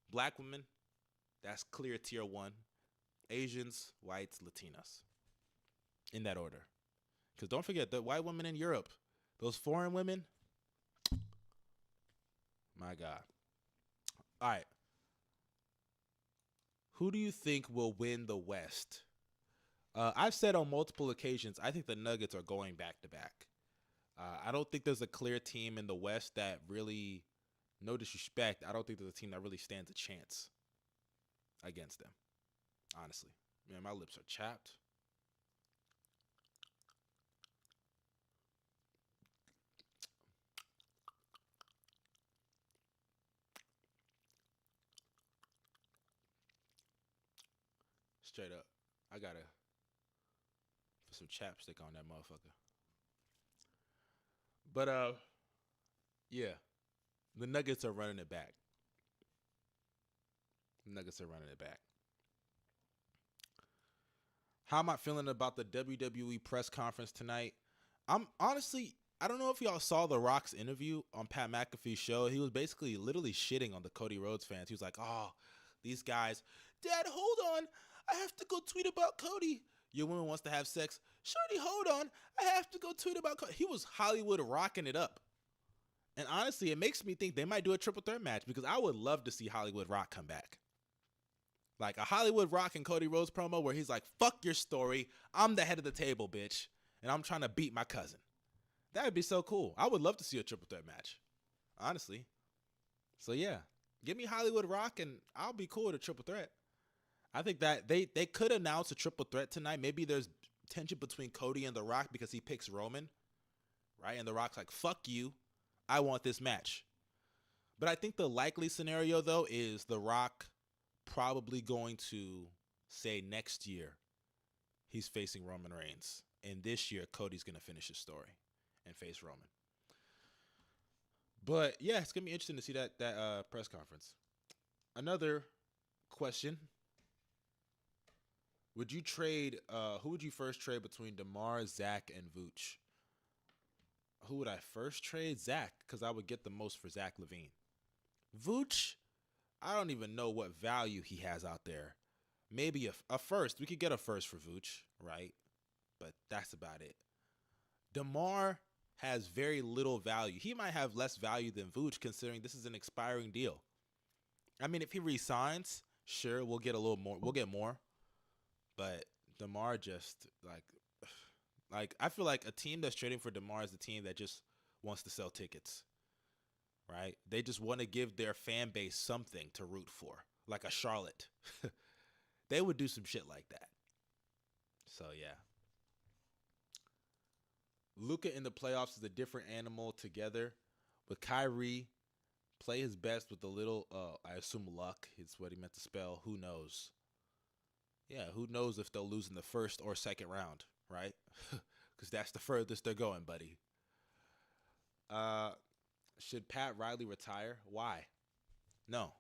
Black women, that's clear tier 1. Asians, whites, Latinas. In that order. Because don't forget, the white women in Europe, those foreign women, my God. All right. Who do you think will win the West? I've said on multiple occasions, I think the Nuggets are going back to back. I don't think there's a clear team in the West that really, no disrespect, I don't think there's a team that really stands a chance against them. Honestly. Man, my lips are chapped. Straight up. I gotta put some chapstick on that motherfucker. But yeah. The Nuggets are running it back. How am I feeling about the WWE press conference tonight? I'm honestly, I don't know if y'all saw The Rock's interview on Pat McAfee's show. He was basically literally shitting on the Cody Rhodes fans. He was like, oh, these guys, Dad, hold on. I have to go tweet about Cody. Your woman wants to have sex. Shorty, hold on. I have to go tweet about Cody. He was Hollywood rocking it up. And honestly, it makes me think they might do a triple threat match because I would love to see Hollywood Rock come back. Like a Hollywood Rock and Cody Rhodes promo where he's like, fuck your story. I'm the head of the table, bitch. And I'm trying to beat my cousin. That would be so cool. I would love to see a triple threat match. Honestly. So yeah. Give me Hollywood Rock and I'll be cool with a triple threat. I think that they could announce a triple threat tonight. Maybe there's tension between Cody and The Rock because he picks Roman. Right? And The Rock's like, fuck you. I want this match. But I think the likely scenario, though, is The Rock probably going to say next year he's facing Roman Reigns. And this year, Cody's going to finish his story and face Roman. But, yeah, it's going to be interesting to see that press conference. Another question. Would you trade, who would you first trade between DeMar, Zach, and Vooch? Who would I first trade? Zach, because I would get the most for Zach LaVine. Vooch, I don't even know what value he has out there. Maybe a first. We could get a first for Vooch, right? But that's about it. DeMar has very little value. He might have less value than Vooch considering this is an expiring deal. I mean, if he resigns, sure, we'll get a little more. We'll get more. But DeMar just, like I feel like a team that's trading for DeMar is a team that just wants to sell tickets, right? They just want to give their fan base something to root for, like a Charlotte. They would do some shit like that. So, yeah. Luka in the playoffs is a different animal together. With Kyrie, play his best with a little, I assume luck is what he meant to spell. Who knows? Yeah, who knows if they'll lose in the first or second round, right? Because that's the furthest they're going, buddy. Should Pat Riley retire? Why? No.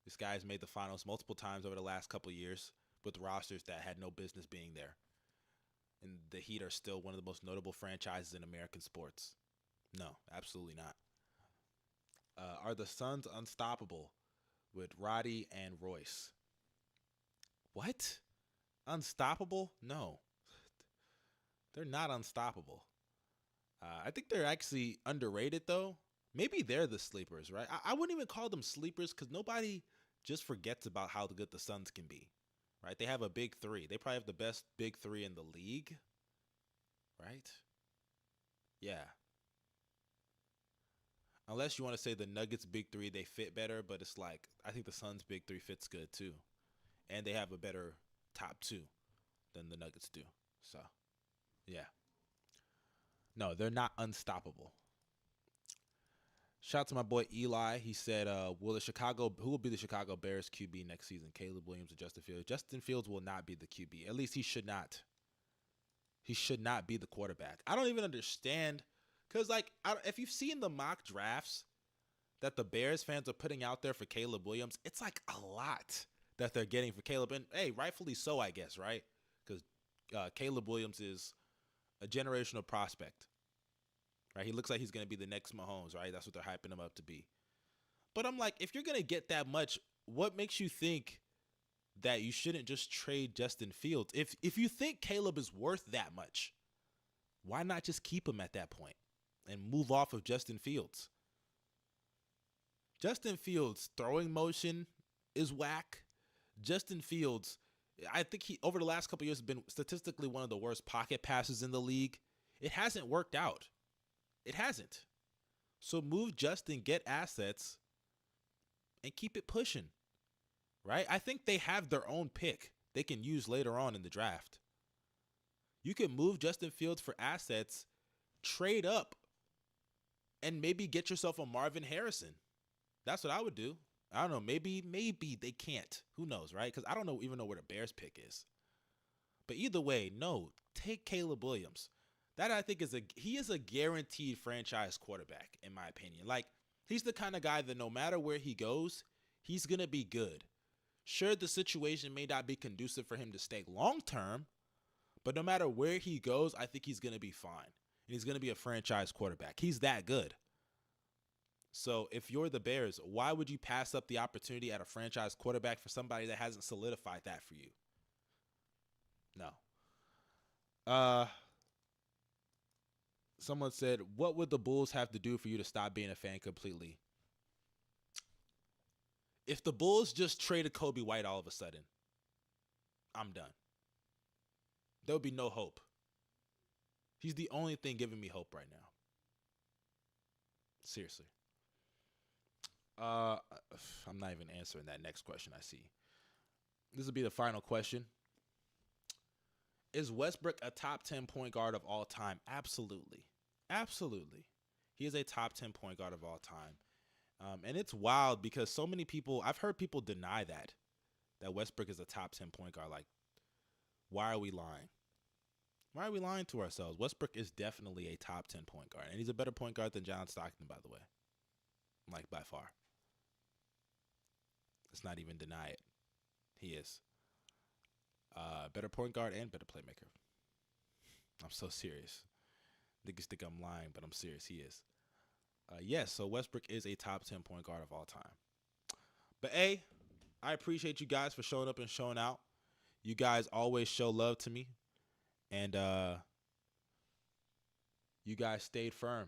This guy's made the finals multiple times over the last couple of years with rosters that had no business being there. And the Heat are still one of the most notable franchises in American sports. No, absolutely not. Are the Suns unstoppable with Roddy and Royce? What? Unstoppable? No. They're not unstoppable. I think they're actually underrated, though. Maybe they're the sleepers, right? I wouldn't even call them sleepers because nobody just forgets about how good the Suns can be, right? They have a big three. They probably have the best big three in the league, right? Yeah. Unless you want to say the Nuggets big three, they fit better, but it's like, I think the Suns big three fits good, too. And they have a better top two than the Nuggets do. So, yeah. No, they're not unstoppable. Shout out to my boy Eli. He said, who will be the Chicago Bears QB next season? Caleb Williams or Justin Fields? Justin Fields will not be the QB. At least he should not. He should not be the quarterback. I don't even understand. Because, if you've seen the mock drafts that the Bears fans are putting out there for Caleb Williams, it's like a lot that they're getting for Caleb. And, hey, rightfully so, I guess, right? Because Caleb Williams is a generational prospect. Right, he looks like he's going to be the next Mahomes, right? That's what they're hyping him up to be. But I'm like, if you're going to get that much, what makes you think that you shouldn't just trade Justin Fields? If you think Caleb is worth that much, why not just keep him at that point and move off of Justin Fields? Justin Fields' throwing motion is whack. Justin Fields, I think he, over the last couple of years, has been statistically one of the worst pocket passes in the league. It hasn't worked out. It hasn't. So move Justin, get assets, and keep it pushing, right? I think they have their own pick they can use later on in the draft. You can move Justin Fields for assets, trade up, and maybe get yourself a Marvin Harrison. That's what I would do. I don't know. Maybe they can't. Who knows, right? Because I don't even know where the Bears pick is. But either way, no, take Caleb Williams. That I think he is a guaranteed franchise quarterback, in my opinion. Like, he's the kind of guy that no matter where he goes, he's going to be good. Sure, the situation may not be conducive for him to stay long term, but no matter where he goes, I think he's going to be fine. And he's going to be a franchise quarterback. He's that good. So if you're the Bears, why would you pass up the opportunity at a franchise quarterback for somebody that hasn't solidified that for you? No. Someone said, what would the Bulls have to do for you to stop being a fan completely? If the Bulls just traded Kobe White all of a sudden, I'm done. There would be no hope. He's the only thing giving me hope right now. Seriously. I'm not even answering that next question I see. This will be the final question. Is Westbrook a top 10 point guard of all time? Absolutely. Absolutely. He is a top 10 point guard of all time. And it's wild because so many people, I've heard people deny that Westbrook is a top 10 point guard. Like, why are we lying? Why are we lying to ourselves? Westbrook is definitely a top 10 point guard. And he's a better point guard than John Stockton, by the way. Like, by far. Let's not even deny it. He is. Better point guard and better playmaker. I'm so serious. Niggas think I'm lying, but I'm serious. He is. Yes, so Westbrook is a top 10 point guard of all time. But, I appreciate you guys for showing up and showing out. You guys always show love to me. And you guys stayed firm.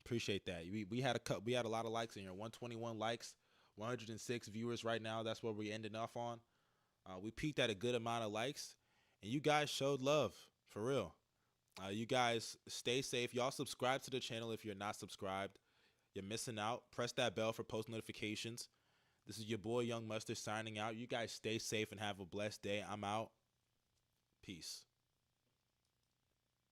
Appreciate that. We had a lot of likes in here. 121 likes, 106 viewers right now. That's what we're ending off on. We peaked at a good amount of likes, and you guys showed love, for real. You guys stay safe. Y'all subscribe to the channel if you're not subscribed. You're missing out. Press that bell for post notifications. This is your boy Young Mustard signing out. You guys stay safe and have a blessed day. I'm out. Peace.